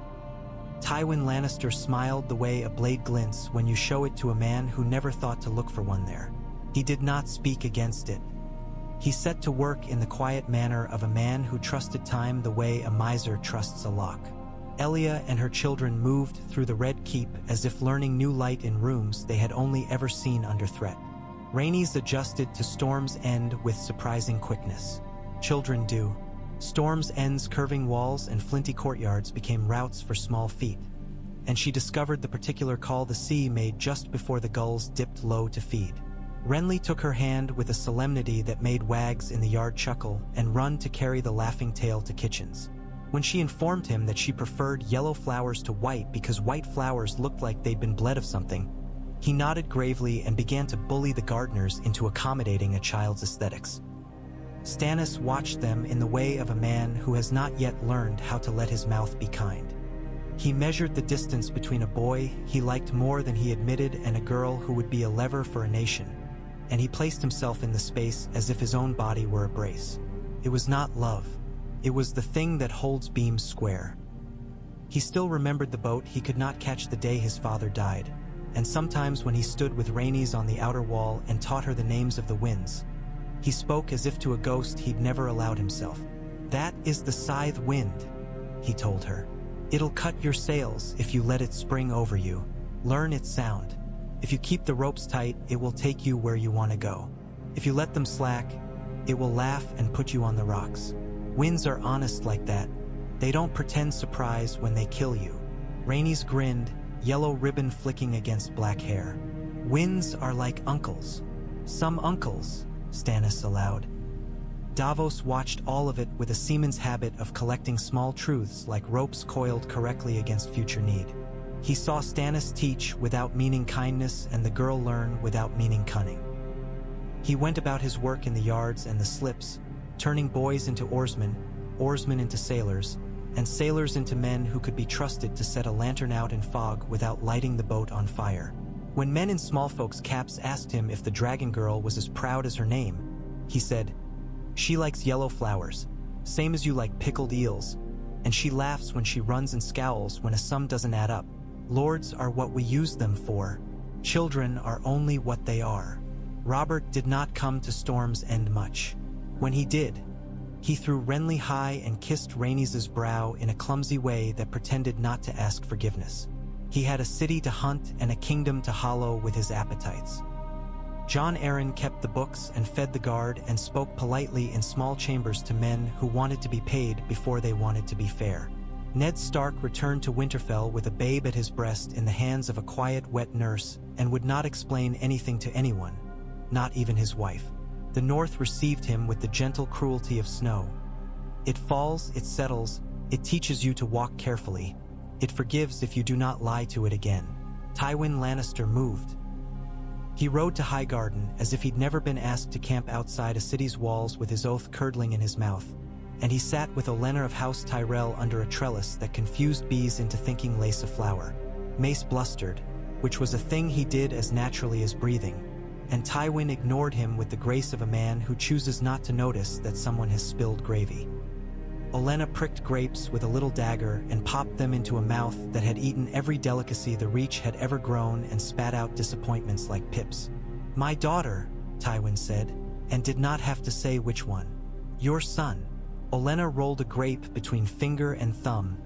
Tywin Lannister smiled the way a blade glints when you show it to a man who never thought to look for one there. He did not speak against it. He set to work in the quiet manner of a man who trusted time the way a miser trusts a lock. Elia and her children moved through the Red Keep as if learning new light in rooms they had only ever seen under threat. Rhaenys adjusted to Storm's End with surprising quickness. Children do. Storm's End's curving walls and flinty courtyards became routes for small feet, and she discovered the particular call the sea made just before the gulls dipped low to feed. Renly took her hand with a solemnity that made wags in the yard chuckle and run to carry the laughing tale to kitchens. When she informed him that she preferred yellow flowers to white because white flowers looked like they'd been bled of something, he nodded gravely and began to bully the gardeners into accommodating a child's aesthetics. Stannis watched them in the way of a man who has not yet learned how to let his mouth be kind. He measured the distance between a boy he liked more than he admitted and a girl who would be a lever for a nation, and he placed himself in the space as if his own body were a brace. It was not love. It was the thing that holds beams square. He still remembered the boat he could not catch the day his father died, and sometimes when he stood with Rhaenys on the outer wall and taught her the names of the winds, he spoke as if to a ghost he'd never allowed himself. "That is the scythe wind," he told her. "It'll cut your sails if you let it spring over you. Learn its sound. If you keep the ropes tight, it will take you where you want to go. If you let them slack, it will laugh and put you on the rocks. Winds are honest like that. They don't pretend surprise when they kill you." Rhaenys grinned, yellow ribbon flicking against black hair. "Winds are like uncles." "Some uncles," Stannis allowed. Davos watched all of it with a seaman's habit of collecting small truths like ropes coiled correctly against future need. He saw Stannis teach without meaning kindness and the girl learn without meaning cunning. He went about his work in the yards and the slips, turning boys into oarsmen, oarsmen into sailors, and sailors into men who could be trusted to set a lantern out in fog without lighting the boat on fire. When men in small folks' caps asked him if the dragon girl was as proud as her name, he said, "She likes yellow flowers, same as you like pickled eels, and she laughs when she runs and scowls when a sum doesn't add up. Lords are what we use them for. Children are only what they are." Robert did not come to Storm's End much. When he did, he threw Renly high and kissed Rhaenys' brow in a clumsy way that pretended not to ask forgiveness. He had a city to hunt and a kingdom to hollow with his appetites. Jon Arryn kept the books and fed the guard and spoke politely in small chambers to men who wanted to be paid before they wanted to be fair. Ned Stark returned to Winterfell with a babe at his breast in the hands of a quiet, wet nurse and would not explain anything to anyone, not even his wife. The North received him with the gentle cruelty of snow. It falls, it settles, it teaches you to walk carefully. It forgives if you do not lie to it again. Tywin Lannister moved. He rode to Highgarden as if he'd never been asked to camp outside a city's walls with his oath curdling in his mouth, and he sat with Olenna of House Tyrell under a trellis that confused bees into thinking lace a flower. Mace blustered, which was a thing he did as naturally as breathing, and Tywin ignored him with the grace of a man who chooses not to notice that someone has spilled gravy. Olenna pricked grapes with a little dagger and popped them into a mouth that had eaten every delicacy the Reach had ever grown and spat out disappointments like pips. "My daughter," Tywin said, and did not have to say which one. "Your son." Olenna rolled a grape between finger and thumb,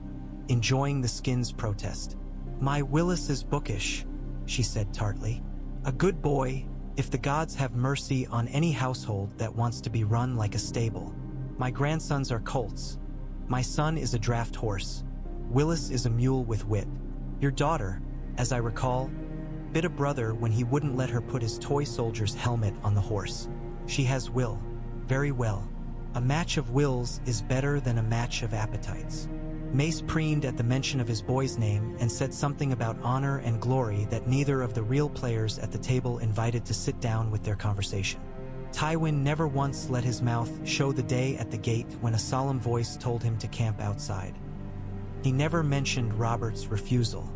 enjoying the skin's protest. "My Willis is bookish," she said tartly. "A good boy, if the gods have mercy on any household that wants to be run like a stable. My grandsons are colts. My son is a draft horse. Willis is a mule with wit. Your daughter, as I recall, bit a brother when he wouldn't let her put his toy soldier's helmet on the horse. She has will. Very well. A match of wills is better than a match of appetites." Mace preened at the mention of his boy's name and said something about honor and glory that neither of the real players at the table invited to sit down with their conversation. Tywin never once let his mouth show the day at the gate when a solemn voice told him to camp outside. He never mentioned Robert's refusal.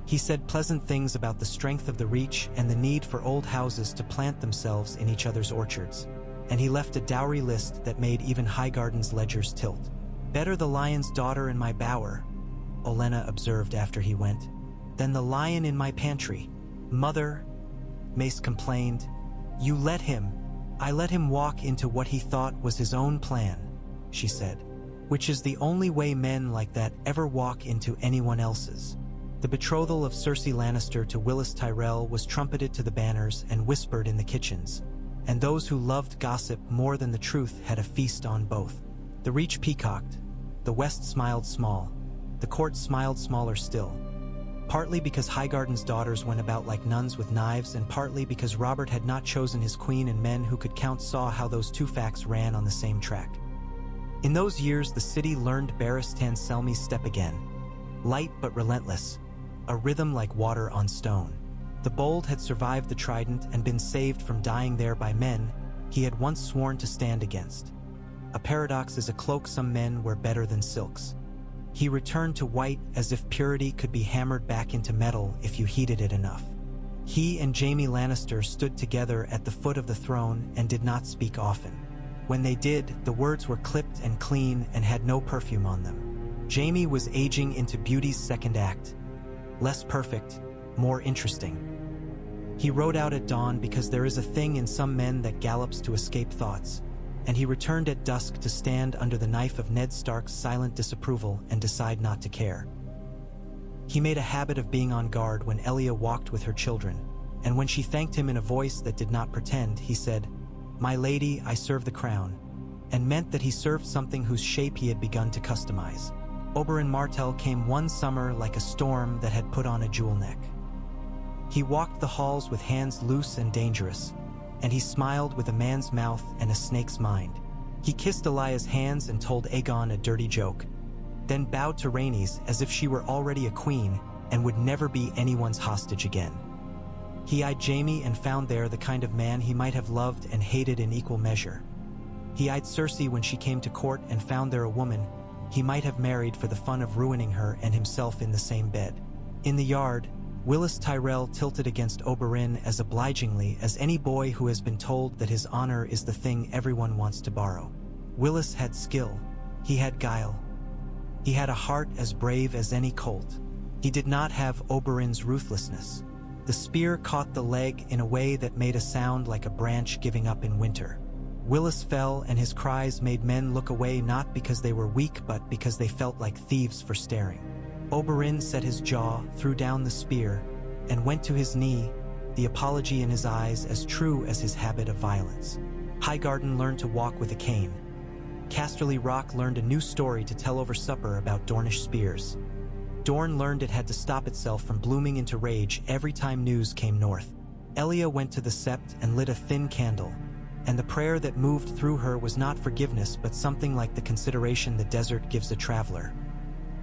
He said pleasant things about the strength of the Reach and the need for old houses to plant themselves in each other's orchards, and he left a dowry list that made even Highgarden's ledgers tilt. "Better the lion's daughter in my bower," Olenna observed after he went, "than the lion in my pantry." "Mother," Mace complained, "you let him. I let him walk into what he thought was his own plan," she said, "which is the only way men like that ever walk into anyone else's." The betrothal of Cersei Lannister to Willis Tyrell was trumpeted to the banners and whispered in the kitchens, and those who loved gossip more than the truth had a feast on both. The Reach peacocked, the West smiled small, the court smiled smaller still, partly because Highgarden's daughters went about like nuns with knives, and partly because Robert had not chosen his queen, and men who could count saw how those two facts ran on the same track. In those years the city learned 𝒏𝒂𝒗𝒂𝒍's Selmy's step again, light but relentless, a rhythm like water on stone. The bold had survived the trident and been saved from dying there by men he had once sworn to stand against. A paradox is a cloak some men wear better than silks. He returned to white as if purity could be hammered back into metal if you heated it enough. He and Jaime Lannister stood together at the foot of the throne and did not speak often. When they did, the words were clipped and clean and had no perfume on them. Jaime was aging into beauty's second act. Less perfect, more interesting. He rode out at dawn because there is a thing in some men that gallops to escape thoughts, and he returned at dusk to stand under the knife of Ned Stark's silent disapproval and decide not to care. He made a habit of being on guard when Elia walked with her children, and when she thanked him in a voice that did not pretend, he said, "My lady, I serve the crown," and meant that he served something whose shape he had begun to customize. Oberyn Martell came one summer like a storm that had put on a jewel neck. He walked the halls with hands loose and dangerous, and he smiled with a man's mouth and a snake's mind. He kissed Elia's hands and told Aegon a dirty joke, then bowed to Rhaenys as if she were already a queen and would never be anyone's hostage again. He eyed Jaime and found there the kind of man he might have loved and hated in equal measure. He eyed Cersei when she came to court and found there a woman he might have married for the fun of ruining her and himself in the same bed. In the yard, Willis Tyrell tilted against Oberyn as obligingly as any boy who has been told that his honor is the thing everyone wants to borrow. Willis had skill. He had guile. He had a heart as brave as any colt. He did not have Oberyn's ruthlessness. The spear caught the leg in a way that made a sound like a branch giving up in winter. Willis fell, and his cries made men look away, not because they were weak but because they felt like thieves for staring. Oberyn set his jaw, threw down the spear, and went to his knee, the apology in his eyes as true as his habit of violence. Highgarden learned to walk with a cane. Casterly Rock learned a new story to tell over supper about Dornish spears. Dorne learned it had to stop itself from blooming into rage every time news came north. Elia went to the sept and lit a thin candle, and the prayer that moved through her was not forgiveness but something like the consideration the desert gives a traveler.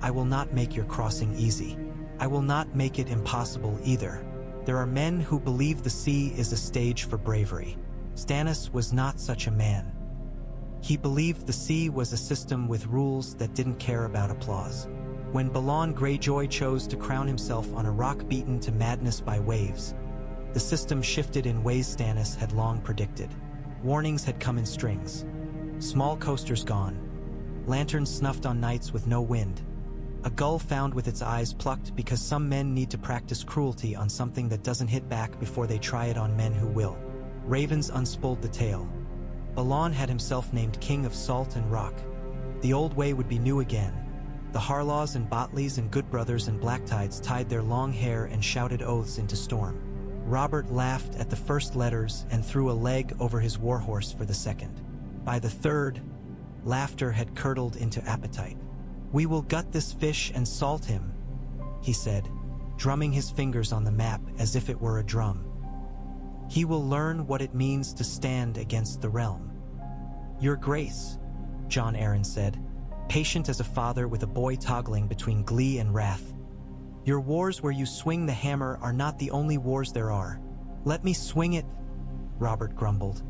"I will not make your crossing easy. I will not make it impossible either." There are men who believe the sea is a stage for bravery. Stannis was not such a man. He believed the sea was a system with rules that didn't care about applause. When �💂 Greyjoy chose to crown himself on a rock beaten to madness by waves, the system shifted in ways Stannis had long predicted. Warnings had come in strings. Small coasters gone. Lanterns snuffed on nights with no wind. A gull found with its eyes plucked because some men need to practice cruelty on something that doesn't hit back before they try it on men who will. Ravens unspooled the tale. �💂 had himself named King of Salt and Rock. The old way would be new again. The Harlaws and Botlys and Good Brothers and Blacktides tied their long hair and shouted oaths into storm. Robert laughed at the first letters and threw a leg over his warhorse for the second. By the third, laughter had curdled into appetite. "We will gut this fish and salt him," he said, drumming his fingers on the map as if it were a drum. "He will learn what it means to stand against the realm." "Your Grace," Jon Arryn said, patient as a father with a boy toggling between glee and wrath. "Your wars where you swing the hammer are not the only wars there are. Let me swing it," Robert grumbled,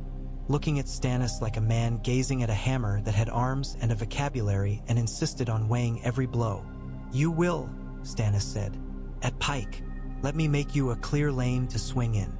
looking at Stannis like a man gazing at a hammer that had arms and a vocabulary and insisted on weighing every blow. "You will," Stannis said. "At Pike, let me make you a clear lane to swing in."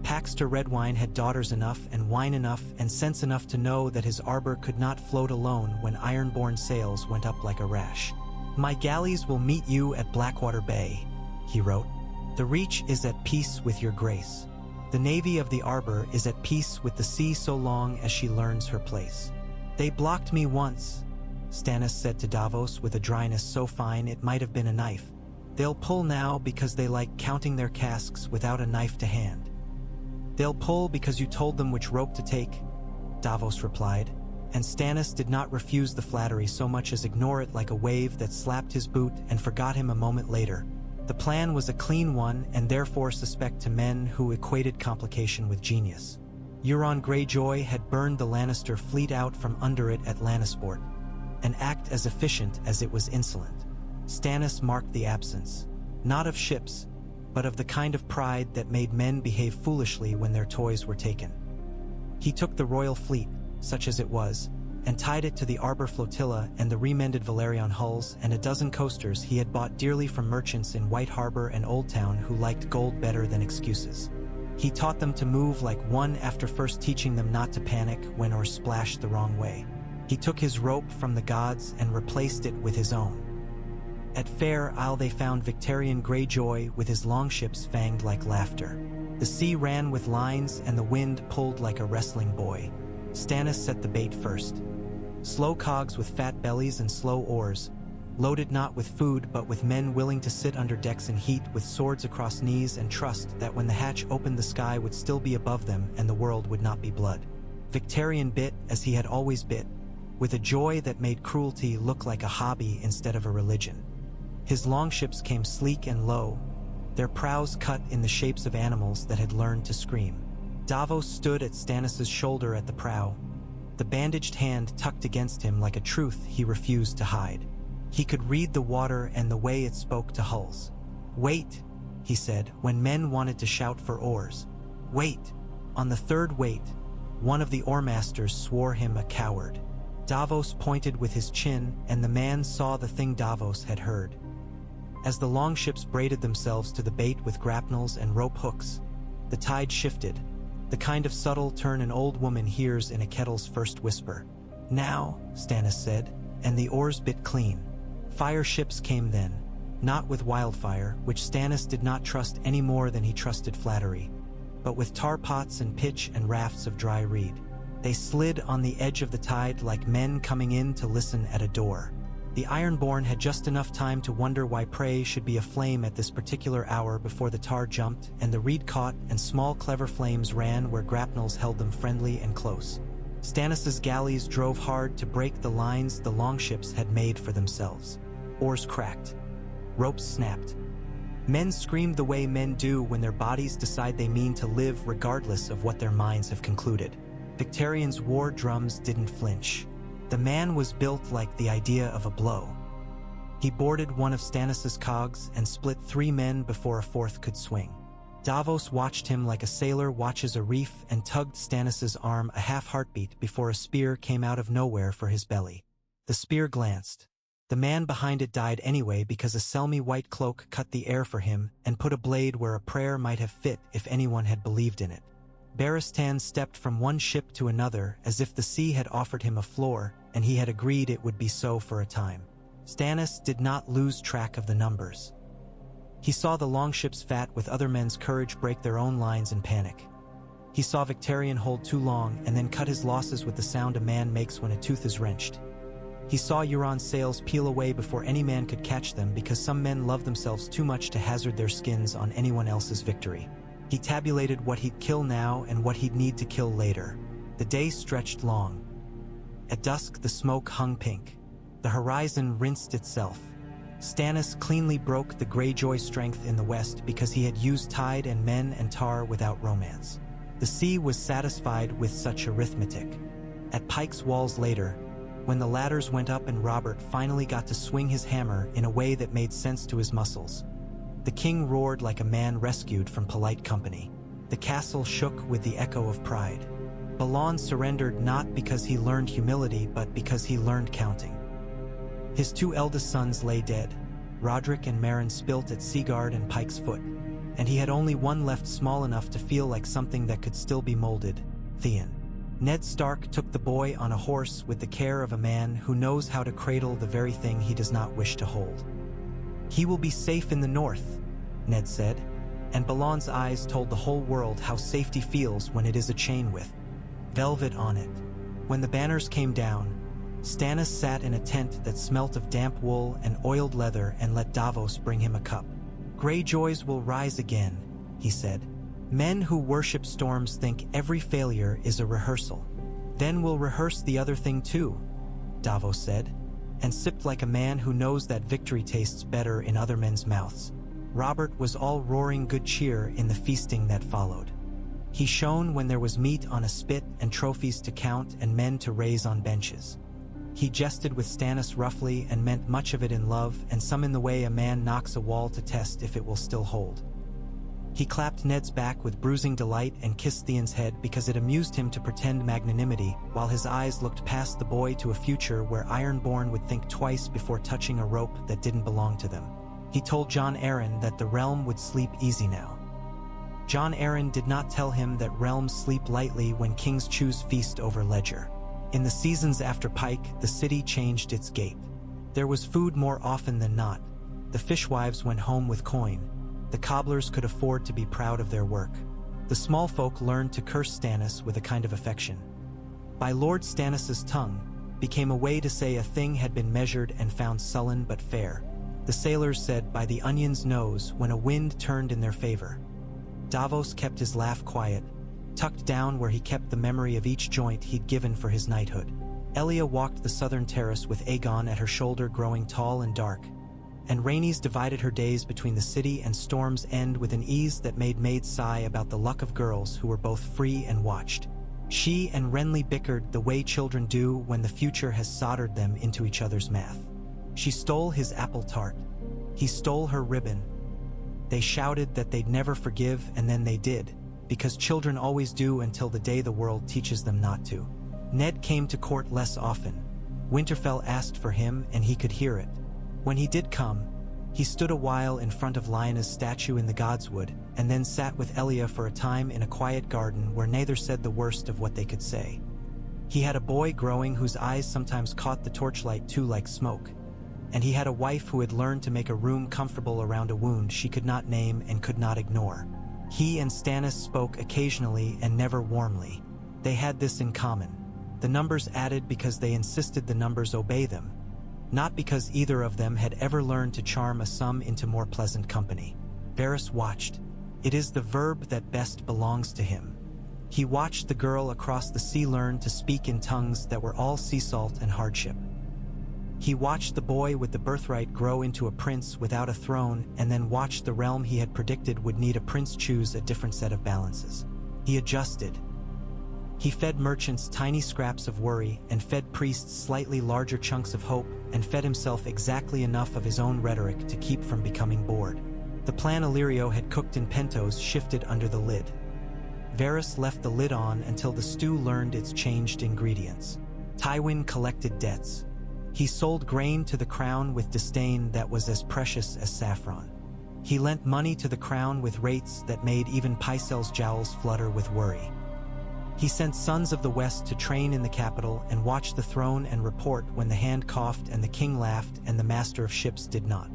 Paxter Redwyne had daughters enough and wine enough and sense enough to know that his arbor could not float alone when iron-borne sails went up like a rash. "My galleys will meet you at Blackwater Bay," he wrote. "The Reach is at peace with your grace. The navy of the arbor is at peace with the sea so long as she learns her place." "They blocked me once," Stannis said to Davos with a dryness so fine it might have been a knife. "They'll pull now because they like counting their casks without a knife to hand." "They'll pull because you told them which rope to take," Davos replied, and Stannis did not refuse the flattery so much as ignore it like a wave that slapped his boot and forgot him a moment later. The plan was a clean one and therefore suspect to men who equated complication with genius. Euron Greyjoy had burned the Lannister fleet out from under it at Lannisport, an act as efficient as it was insolent. Stannis marked the absence, not of ships, but of the kind of pride that made men behave foolishly when their toys were taken. He took the royal fleet, such as it was, and tied it to the Arbor Flotilla and the remended Valerian hulls and a dozen coasters he had bought dearly from merchants in White Harbor and Old Town who liked gold better than excuses. He taught them to move like one after first teaching them not to panic when or splash the wrong way. He took his rope from the gods and replaced it with his own. At Fair Isle they found Victarion Greyjoy with his longships fanged like laughter. The sea ran with lines and the wind pulled like a wrestling boy. Stannis set the bait first. Slow cogs with fat bellies and slow oars, loaded not with food but with men willing to sit under decks in heat with swords across knees and trust that when the hatch opened the sky would still be above them and the world would not be blood. Victarion bit as he had always bit, with a joy that made cruelty look like a hobby instead of a religion. His longships came sleek and low, their prows cut in the shapes of animals that had learned to scream. Davos stood at Stannis' shoulder at the prow, the bandaged hand tucked against him like a truth he refused to hide. He could read the water and the way it spoke to hulls. "Wait," he said, when men wanted to shout for oars. "Wait." On the third wait, one of the oarmasters swore him a coward. Davos pointed with his chin, and the man saw the thing Davos had heard. As the longships braided themselves to the bait with grapnels and rope hooks, the tide shifted, the kind of subtle turn an old woman hears in a kettle's first whisper. "Now," Stannis said, and the oars bit clean. Fire ships came then, not with wildfire, which Stannis did not trust any more than he trusted flattery, but with tar pots and pitch and rafts of dry reed. They slid on the edge of the tide like men coming in to listen at a door. The Ironborn had just enough time to wonder why prey should be aflame at this particular hour before the tar jumped and the reed caught and small clever flames ran where grapnels held them friendly and close. Stannis' galleys drove hard to break the lines the longships had made for themselves. Oars cracked. Ropes snapped. Men screamed the way men do when their bodies decide they mean to live regardless of what their minds have concluded. Victarion's war drums didn't flinch. The man was built like the idea of a blow. He boarded one of Stannis' cogs and split 3 men before a fourth could swing. Davos watched him like a sailor watches a reef and tugged Stannis's arm a half-heartbeat before a spear came out of nowhere for his belly. The spear glanced. The man behind it died anyway because a 𝒔𝒐𝒓𝒚 white cloak cut the air for him and put a blade where a prayer might have fit if anyone had believed in it. Barristan stepped from one ship to another as if the sea had offered him a floor, and he had agreed it would be so for a time. Stannis did not lose track of the numbers. He saw the longships fat with other men's courage break their own lines in panic. He saw Victarion hold too long and then cut his losses with the sound a man makes when a tooth is wrenched. He saw Euron's sails peel away before any man could catch them because some men love themselves too much to hazard their skins on anyone else's victory. He tabulated what he'd kill now and what he'd need to kill later. The day stretched long. At dusk, the smoke hung pink. The horizon rinsed itself. Stannis cleanly broke the Greyjoy strength in the west because he had used tide and men and tar without romance. The sea was satisfied with such arithmetic. At Pike's walls later, when the ladders went up and Robert finally got to swing his hammer in a way that made sense to his muscles, the king roared like a man rescued from polite company. The castle shook with the echo of pride. Balon surrendered not because he learned humility but because he learned counting. His two eldest sons lay dead. Roderick and Meryn spilt at Seaguard and Pike's foot, and he had only one left small enough to feel like something that could still be molded, Theon. Ned Stark took the boy on a horse with the care of a man who knows how to cradle the very thing he does not wish to hold. "He will be safe in the north," Ned said, and Balon's eyes told the whole world how safety feels when it is a chain with velvet on it. When the banners came down, Stannis sat in a tent that smelt of damp wool and oiled leather and let Davos bring him a cup. "Greyjoys will rise again," he said. "Men who worship storms think every failure is a rehearsal. Then we'll rehearse the other thing too," Davos said, and sipped like a man who knows that victory tastes better in other men's mouths. Robert was all roaring good cheer in the feasting that followed. He shone when there was meat on a spit and trophies to count and men to raise on benches. He jested with Stannis roughly and meant much of it in love and some in the way a man knocks a wall to test if it will still hold. He clapped Ned's back with bruising delight and kissed Theon's head because it amused him to pretend magnanimity while his eyes looked past the boy to a future where Ironborn would think twice before touching a rope that didn't belong to them. He told Jon Arryn that the realm would sleep easy now. Jon Arryn did not tell him that realms sleep lightly when kings choose feast over ledger. In the seasons after Pike, the city changed its gait. There was food more often than not. The fishwives went home with coin. The cobblers could afford to be proud of their work. The small folk learned to curse Stannis with a kind of affection. By Lord Stannis's tongue became a way to say a thing had been measured and found sullen but fair. The sailors said by the onion's nose when a wind turned in their favor. Davos kept his laugh quiet, tucked down where he kept the memory of each joint he'd given for his knighthood. Elia walked the southern terrace with Aegon at her shoulder growing tall and dark, and Rhaenys divided her days between the city and Storm's End with an ease that made maids sigh about the luck of girls who were both free and watched. She and Renly bickered the way children do when the future has soldered them into each other's math. She stole his apple tart. He stole her ribbon. They shouted that they'd never forgive, and then they did, because children always do until the day the world teaches them not to. Ned came to court less often. Winterfell asked for him, and he could hear it. When he did come, he stood a while in front of Lyanna's statue in the Godswood, and then sat with Elia for a time in a quiet garden where neither said the worst of what they could say. He had a boy growing whose eyes sometimes caught the torchlight too like smoke, and he had a wife who had learned to make a room comfortable around a wound she could not name and could not ignore. He and Stannis spoke occasionally and never warmly. They had this in common. The numbers added because they insisted the numbers obey them, not because either of them had ever learned to charm a sum into more pleasant company. Varys watched. It is the verb that best belongs to him. He watched the girl across the sea learn to speak in tongues that were all sea salt and hardship. He watched the boy with the birthright grow into a prince without a throne, and then watched the realm he had predicted would need a prince choose a different set of balances. He adjusted. He fed merchants tiny scraps of worry, and fed priests slightly larger chunks of hope, and fed himself exactly enough of his own rhetoric to keep from becoming bored. The plan Illyrio had cooked in pentos shifted under the lid. Varys left the lid on until the stew learned its changed ingredients. Tywin collected debts. He sold grain to the crown with disdain that was as precious as saffron. He lent money to the crown with rates that made even Pycelle's jowls flutter with worry. He sent sons of the West to train in the capital and watch the throne and report when the hand coughed and the king laughed and the master of ships did not.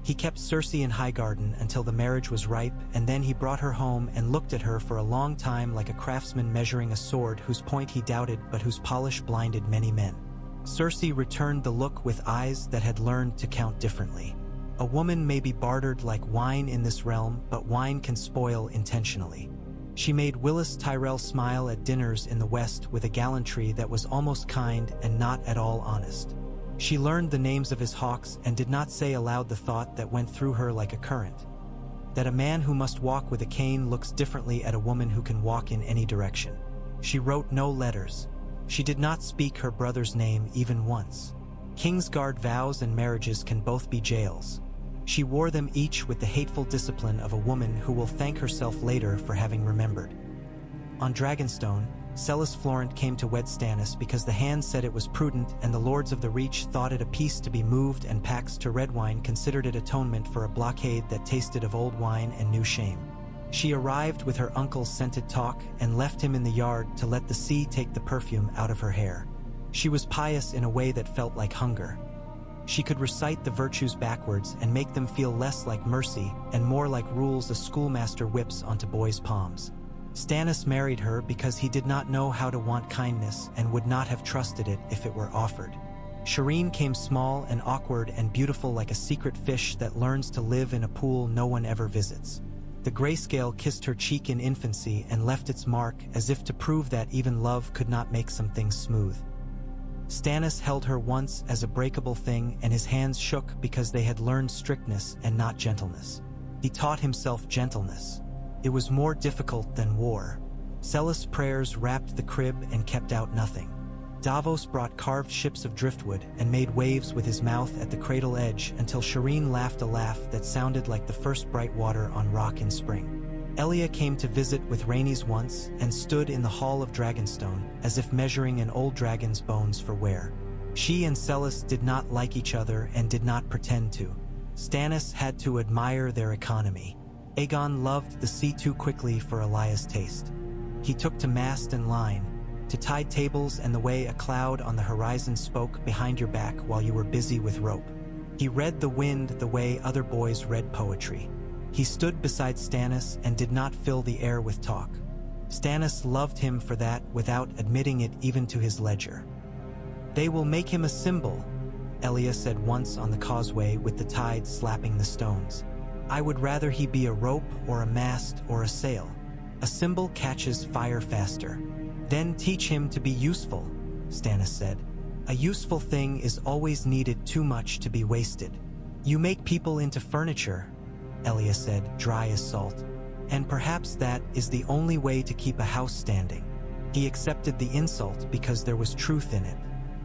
He kept Cersei in Highgarden until the marriage was ripe, and then he brought her home and looked at her for a long time like a craftsman measuring a sword whose point he doubted but whose polish blinded many men. Cersei returned the look with eyes that had learned to count differently. A woman may be bartered like wine in this realm, but wine can spoil intentionally. She made Willis Tyrell smile at dinners in the West with a gallantry that was almost kind and not at all honest. She learned the names of his hawks and did not say aloud the thought that went through her like a current: that a man who must walk with a cane looks differently at a woman who can walk in any direction. She wrote no letters. She did not speak her brother's name even once. Kingsguard vows and marriages can both be jails. She wore them each with the hateful discipline of a woman who will thank herself later for having remembered. On Dragonstone, Celis Florent came to wed Stannis because the hand said it was prudent, and the Lords of the Reach thought it a peace to be moved, and Pax to Redwine considered it atonement for a blockade that tasted of old wine and new shame. She arrived with her uncle's scented talk and left him in the yard to let the sea take the perfume out of her hair. She was pious in a way that felt like hunger. She could recite the virtues backwards and make them feel less like mercy and more like rules a schoolmaster whips onto boys' palms. Stannis married her because he did not know how to want kindness and would not have trusted it if it were offered. Shireen came small and awkward and beautiful like a secret fish that learns to live in a pool no one ever visits. The grayscale kissed her cheek in infancy and left its mark as if to prove that even love could not make some things smooth. Stannis held her once as a breakable thing, and his hands shook because they had learned strictness and not gentleness. He taught himself gentleness. It was more difficult than war. Celis prayers wrapped the crib and kept out nothing. Davos brought carved ships of driftwood and made waves with his mouth at the cradle edge until Shireen laughed a laugh that sounded like the first bright water on rock in spring. Elia came to visit with Rhaenys once and stood in the hall of Dragonstone as if measuring an old dragon's bones for wear. She and Celis did not like each other and did not pretend to. Stannis had to admire their economy. Aegon loved the sea too quickly for Elia's taste. He took to mast and line, to tide tables and the way a cloud on the horizon spoke behind your back while you were busy with rope. He read the wind the way other boys read poetry. He stood beside Stannis and did not fill the air with talk. Stannis loved him for that without admitting it even to his ledger. "They will make him a symbol," Elia said once on the causeway with the tide slapping the stones. "I would rather he be a rope or a mast or a sail. A symbol catches fire faster." "Then teach him to be useful," Stannis said. "A useful thing is always needed too much to be wasted." "You make people into furniture," Elia said, dry as salt. "And perhaps that is the only way to keep a house standing." He accepted the insult because there was truth in it.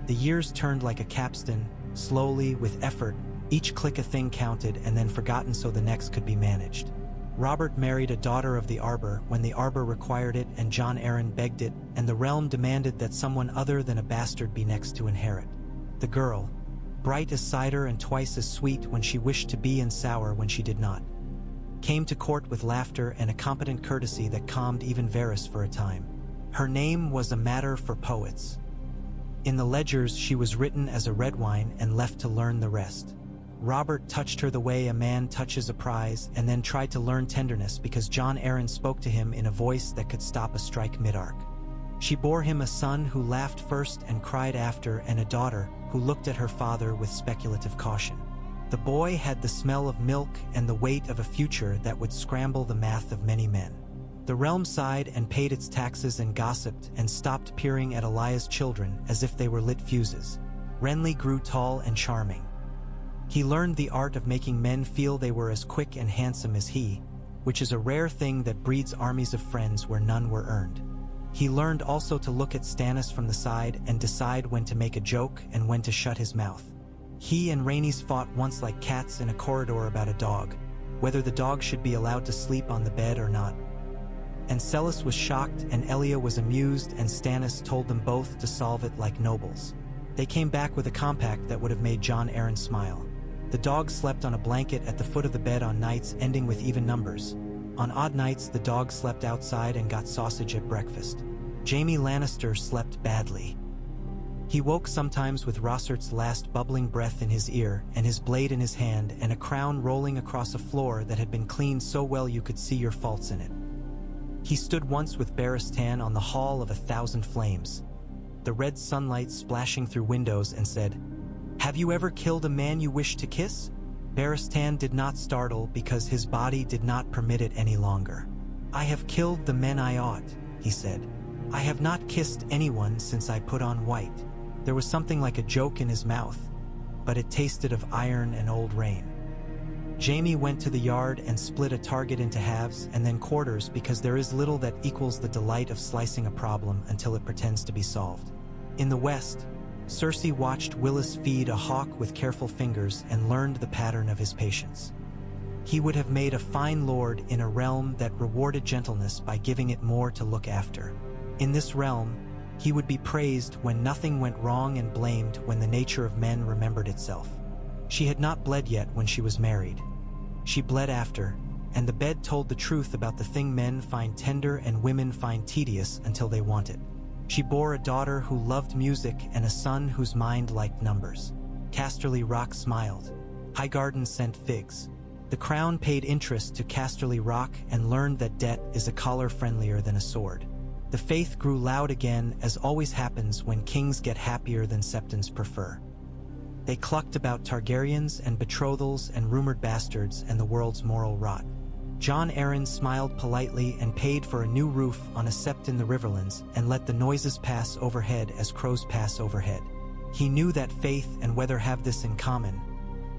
The years turned like a capstan, slowly, with effort. Each click a thing counted and then forgotten so the next could be managed. Robert married a daughter of the Arbor when the Arbor required it and Jon Arryn begged it, and the realm demanded that someone other than a bastard be next to inherit. The girl, bright as cider and twice as sweet when she wished to be and sour when she did not, came to court with laughter and a competent courtesy that calmed even Varys for a time. Her name was a matter for poets. In the ledgers she was written as a red wine and left to learn the rest. Robert touched her the way a man touches a prize and then tried to learn tenderness because Jon Arryn spoke to him in a voice that could stop a strike mid-arc. She bore him a son who laughed first and cried after, and a daughter who looked at her father with speculative caution. The boy had the smell of milk and the weight of a future that would scramble the math of many men. The realm sighed and paid its taxes and gossiped and stopped peering at Elia's children as if they were lit fuses. Renly grew tall and charming. He learned the art of making men feel they were as quick and handsome as he, which is a rare thing that breeds armies of friends where none were earned. He learned also to look at Stannis from the side and decide when to make a joke and when to shut his mouth. He and Rhaenys fought once like cats in a corridor about a dog, whether the dog should be allowed to sleep on the bed or not. And Stannis was shocked and Elia was amused, and Stannis told them both to solve it like nobles. They came back with a compact that would have made Jon Arryn smile. The dog slept on a blanket at the foot of the bed on nights ending with even numbers. On odd nights, the dog slept outside and got sausage at breakfast. Jaime Lannister slept badly. He woke sometimes with Rossart's last bubbling breath in his ear and his blade in his hand and a crown rolling across a floor that had been cleaned so well you could see your faults in it. He stood once with Barristan on the Hall of 1,000 Flames, the red sunlight splashing through windows, and said, "Have you ever killed a man you wished to kiss?" Barristan did not startle because his body did not permit it any longer. "I have killed the men I ought," he said. "I have not kissed anyone since I put on white." There was something like a joke in his mouth, but it tasted of iron and old rain. Jaime went to the yard and split a target into halves and then quarters, because there is little that equals the delight of slicing a problem until it pretends to be solved. In the west, Cersei watched Willis feed a hawk with careful fingers and learned the pattern of his patience. He would have made a fine lord in a realm that rewarded gentleness by giving it more to look after. In this realm, he would be praised when nothing went wrong and blamed when the nature of men remembered itself. She had not bled yet when she was married. She bled after, and the bed told the truth about the thing men find tender and women find tedious until they want it. She bore a daughter who loved music and a son whose mind liked numbers. Casterly Rock smiled. Highgarden sent figs. The crown paid interest to Casterly Rock and learned that debt is a collar friendlier than a sword. The faith grew loud again, as always happens when kings get happier than septons prefer. They clucked about Targaryens and betrothals and rumored bastards and the world's moral rot. Jon Arryn smiled politely and paid for a new roof on a sept in the Riverlands and let the noises pass overhead as crows pass overhead. He knew that faith and weather have this in common.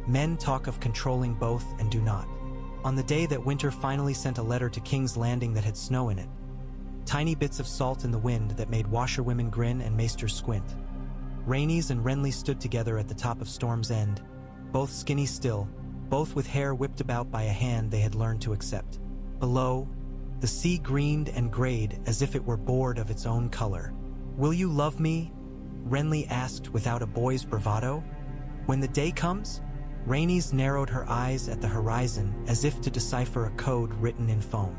Men talk of controlling both and do not. On the day that winter finally sent a letter to King's Landing that had snow in it, tiny bits of salt in the wind that made washerwomen grin and maesters squint, Rhaenys and Renly stood together at the top of Storm's End, both skinny still, both with hair whipped about by a hand they had learned to accept. Below, the sea greened and grayed as if it were bored of its own color. "Will you love me?" Renly asked without a boy's bravado. "When the day comes?" Rhaenys narrowed her eyes at the horizon as if to decipher a code written in foam.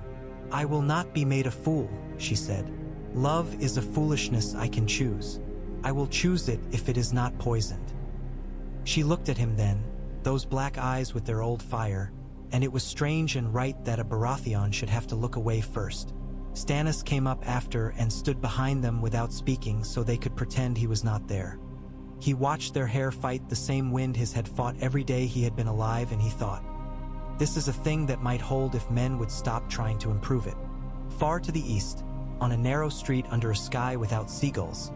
"I will not be made a fool," she said. "Love is a foolishness I can choose. I will choose it if it is not poisoned." She looked at him then, those black eyes with their old fire, and it was strange and right that a Baratheon should have to look away first. Stannis came up after and stood behind them without speaking so they could pretend he was not there. He watched their hair fight the same wind his had fought every day he had been alive, and he thought, this is a thing that might hold if men would stop trying to improve it. Far to the east, on a narrow street under a sky without seagulls,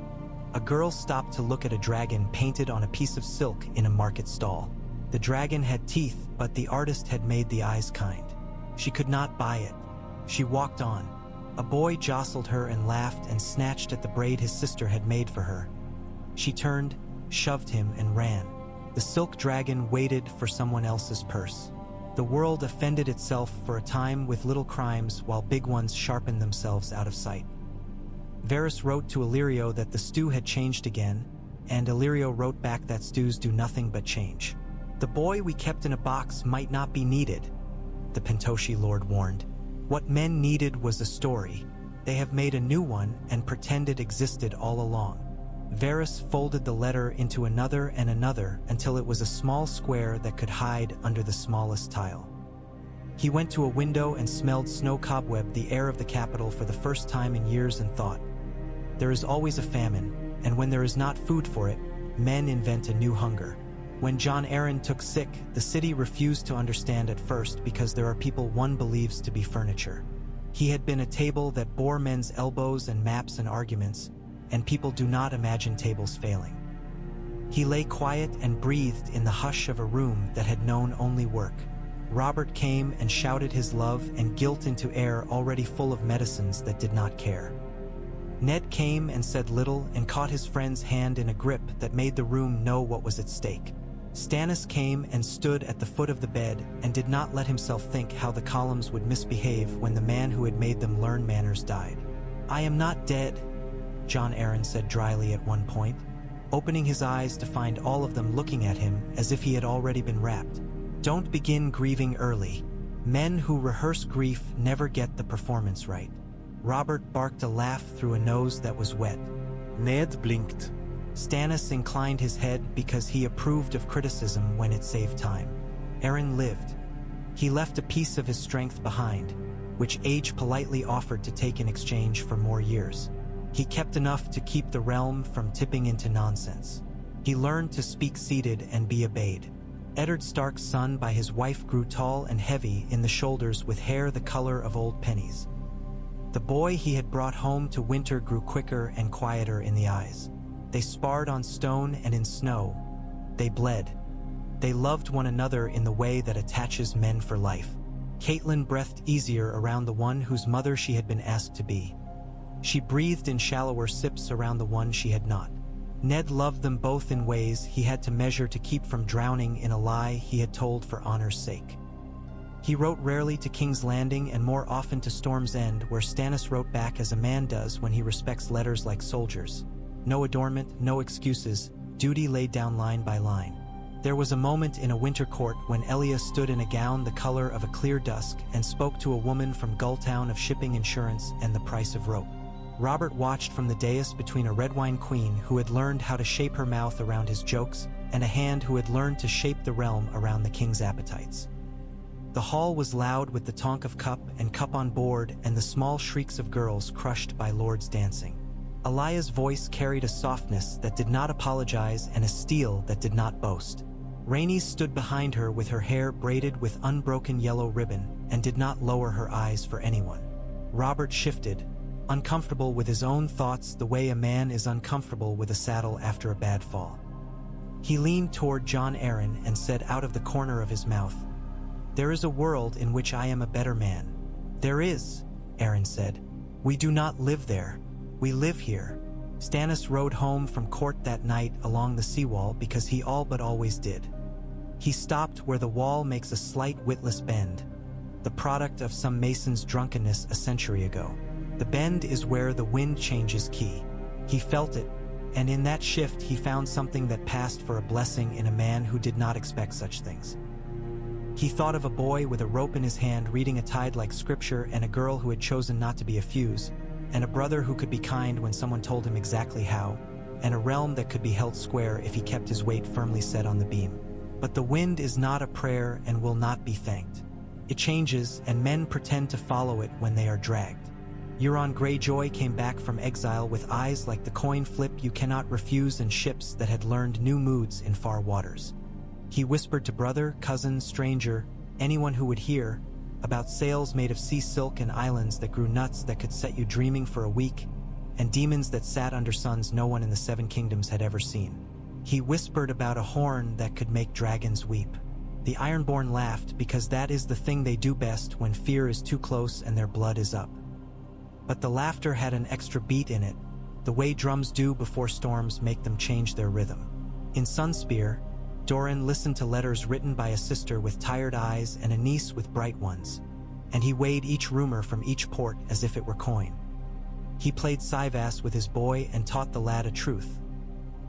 a girl stopped to look at a dragon painted on a piece of silk in a market stall. The dragon had teeth, but the artist had made the eyes kind. She could not buy it. She walked on. A boy jostled her and laughed and snatched at the braid his sister had made for her. She turned, shoved him, and ran. The silk dragon waited for someone else's purse. The world offended itself for a time with little crimes while big ones sharpened themselves out of sight. Varys wrote to Illyrio that the stew had changed again, and Illyrio wrote back that stews do nothing but change. The boy we kept in a box might not be needed, the Pentoshi Lord warned. What men needed was a story. They have made a new one and pretend it existed all along. Varys folded the letter into another and another until it was a small square that could hide under the smallest tile. He went to a window and smelled snow cobweb, the air of the capital, for the first time in years, and thought, there is always a famine, and when there is not food for it, men invent a new hunger. When Jon Arryn took sick, the city refused to understand at first because there are people one believes to be furniture. He had been a table that bore men's elbows and maps and arguments, and people do not imagine tables failing. He lay quiet and breathed in the hush of a room that had known only work. Robert came and shouted his love and guilt into air already full of medicines that did not care. Ned came and said little and caught his friend's hand in a grip that made the room know what was at stake. Stannis came and stood at the foot of the bed and did not let himself think how the columns would misbehave when the man who had made them learn manners died. "I am not dead," Jon Arryn said dryly at one point, opening his eyes to find all of them looking at him as if he had already been wrapped. "Don't begin grieving early. Men who rehearse grief never get the performance right." Robert barked a laugh through a nose that was wet. Ned blinked. Stannis inclined his head because he approved of criticism when it saved time. Arryn lived. He left a piece of his strength behind, which age politely offered to take in exchange for more years. He kept enough to keep the realm from tipping into nonsense. He learned to speak seated and be obeyed. Eddard Stark's son by his wife grew tall and heavy in the shoulders with hair the color of old pennies. The boy he had brought home to winter grew quicker and quieter in the eyes. They sparred on stone and in snow. They bled. They loved one another in the way that attaches men for life. Catelyn breathed easier around the one whose mother she had been asked to be. She breathed in shallower sips around the one she had not. Ned loved them both in ways he had to measure to keep from drowning in a lie he had told for honor's sake. He wrote rarely to King's Landing and more often to Storm's End, where Stannis wrote back as a man does when he respects letters like soldiers. No adornment, no excuses, duty laid down line by line. There was a moment in a winter court when Elia stood in a gown the color of a clear dusk and spoke to a woman from Gulltown of shipping insurance and the price of rope. Robert watched from the dais between a red wine queen who had learned how to shape her mouth around his jokes and a hand who had learned to shape the realm around the king's appetites. The hall was loud with the tonk of cup and cup on board and the small shrieks of girls crushed by lords dancing. Elia's voice carried a softness that did not apologize and a steel that did not boast. Rhaenys stood behind her with her hair braided with unbroken yellow ribbon and did not lower her eyes for anyone. Robert shifted, uncomfortable with his own thoughts the way a man is uncomfortable with a saddle after a bad fall. He leaned toward Jon Arryn and said out of the corner of his mouth, "There is a world in which I am a better man." "There is," Arryn said. "We do not live there. We live here." Stannis rode home from court that night along the seawall because he all but always did. He stopped where the wall makes a slight witless bend, the product of some mason's drunkenness a century ago. The bend is where the wind changes key. He felt it, and in that shift he found something that passed for a blessing in a man who did not expect such things. He thought of a boy with a rope in his hand reading a tide like scripture and a girl who had chosen not to be a fuse, and a brother who could be kind when someone told him exactly how, and a realm that could be held square if he kept his weight firmly set on the beam. But the wind is not a prayer and will not be thanked. It changes, and men pretend to follow it when they are dragged. Euron Greyjoy came back from exile with eyes like the coin flip you cannot refuse and ships that had learned new moods in far waters. He whispered to brother, cousin, stranger, anyone who would hear, about sails made of sea silk and islands that grew nuts that could set you dreaming for a week, and demons that sat under suns no one in the Seven Kingdoms had ever seen. He whispered about a horn that could make dragons weep. The Ironborn laughed because that is the thing they do best when fear is too close and their blood is up. But the laughter had an extra beat in it, the way drums do before storms make them change their rhythm. In Sunspear, Doran listened to letters written by a sister with tired eyes and a niece with bright ones, and he weighed each rumor from each port as if it were coin. He played Cyvasse with his boy and taught the lad a truth,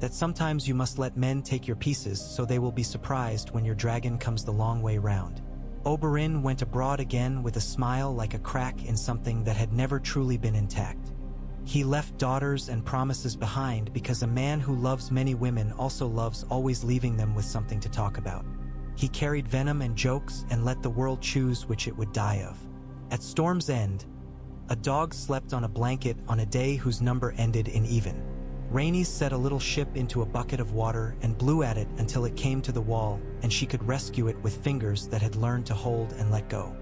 that sometimes you must let men take your pieces so they will be surprised when your dragon comes the long way round. Oberyn went abroad again with a smile like a crack in something that had never truly been intact. He left daughters and promises behind because a man who loves many women also loves always leaving them with something to talk about. He carried venom and jokes and let the world choose which it would die of. At Storm's End, a dog slept on a blanket on a day whose number ended in even. Rhaenys set a little ship into a bucket of water and blew at it until it came to the wall and she could rescue it with fingers that had learned to hold and let go.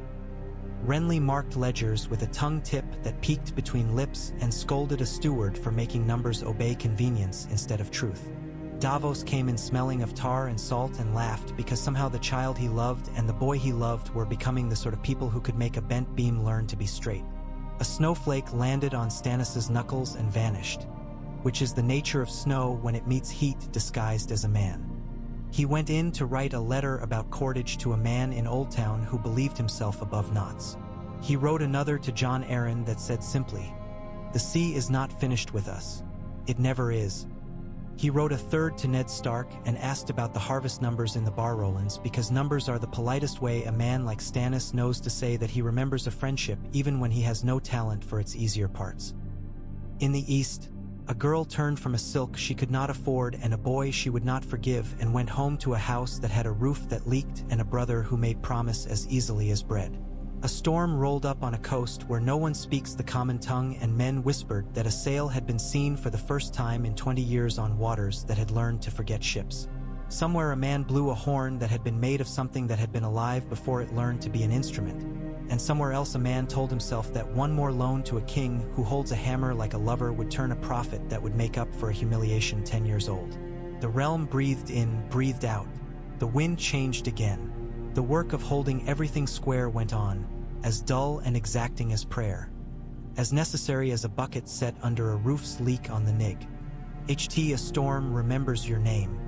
Renly marked ledgers with a tongue tip that peeked between lips and scolded a steward for making numbers obey convenience instead of truth. Davos came in smelling of tar and salt and laughed because somehow the child he loved and the boy he loved were becoming the sort of people who could make a bent beam learn to be straight. A snowflake landed on Stannis' knuckles and vanished, which is the nature of snow when it meets heat disguised as a man. He went in to write a letter about cordage to a man in Old Town who believed himself above knots. He wrote another to Jon Arryn that said simply, "The sea is not finished with us. It never is." He wrote a third to Ned Stark and asked about the harvest numbers in the Bar-Rollins because numbers are the politest way a man like Stannis knows to say that he remembers a friendship even when he has no talent for its easier parts. In the East, a girl turned from a silk she could not afford and a boy she would not forgive and went home to a house that had a roof that leaked and a brother who made promise as easily as bread. A storm rolled up on a coast where no one speaks the common tongue and men whispered that a sail had been seen for the first time in 20 years on waters that had learned to forget ships. Somewhere a man blew a horn that had been made of something that had been alive before it learned to be an instrument. And somewhere else a man told himself that one more loan to a king who holds a hammer like a lover would turn a profit that would make up for a humiliation 10 years old. The realm breathed in, breathed out. The wind changed again. The work of holding everything square went on, as dull and exacting as prayer, as necessary as a bucket set under a roof's leak on the Nig. A storm remembers your name.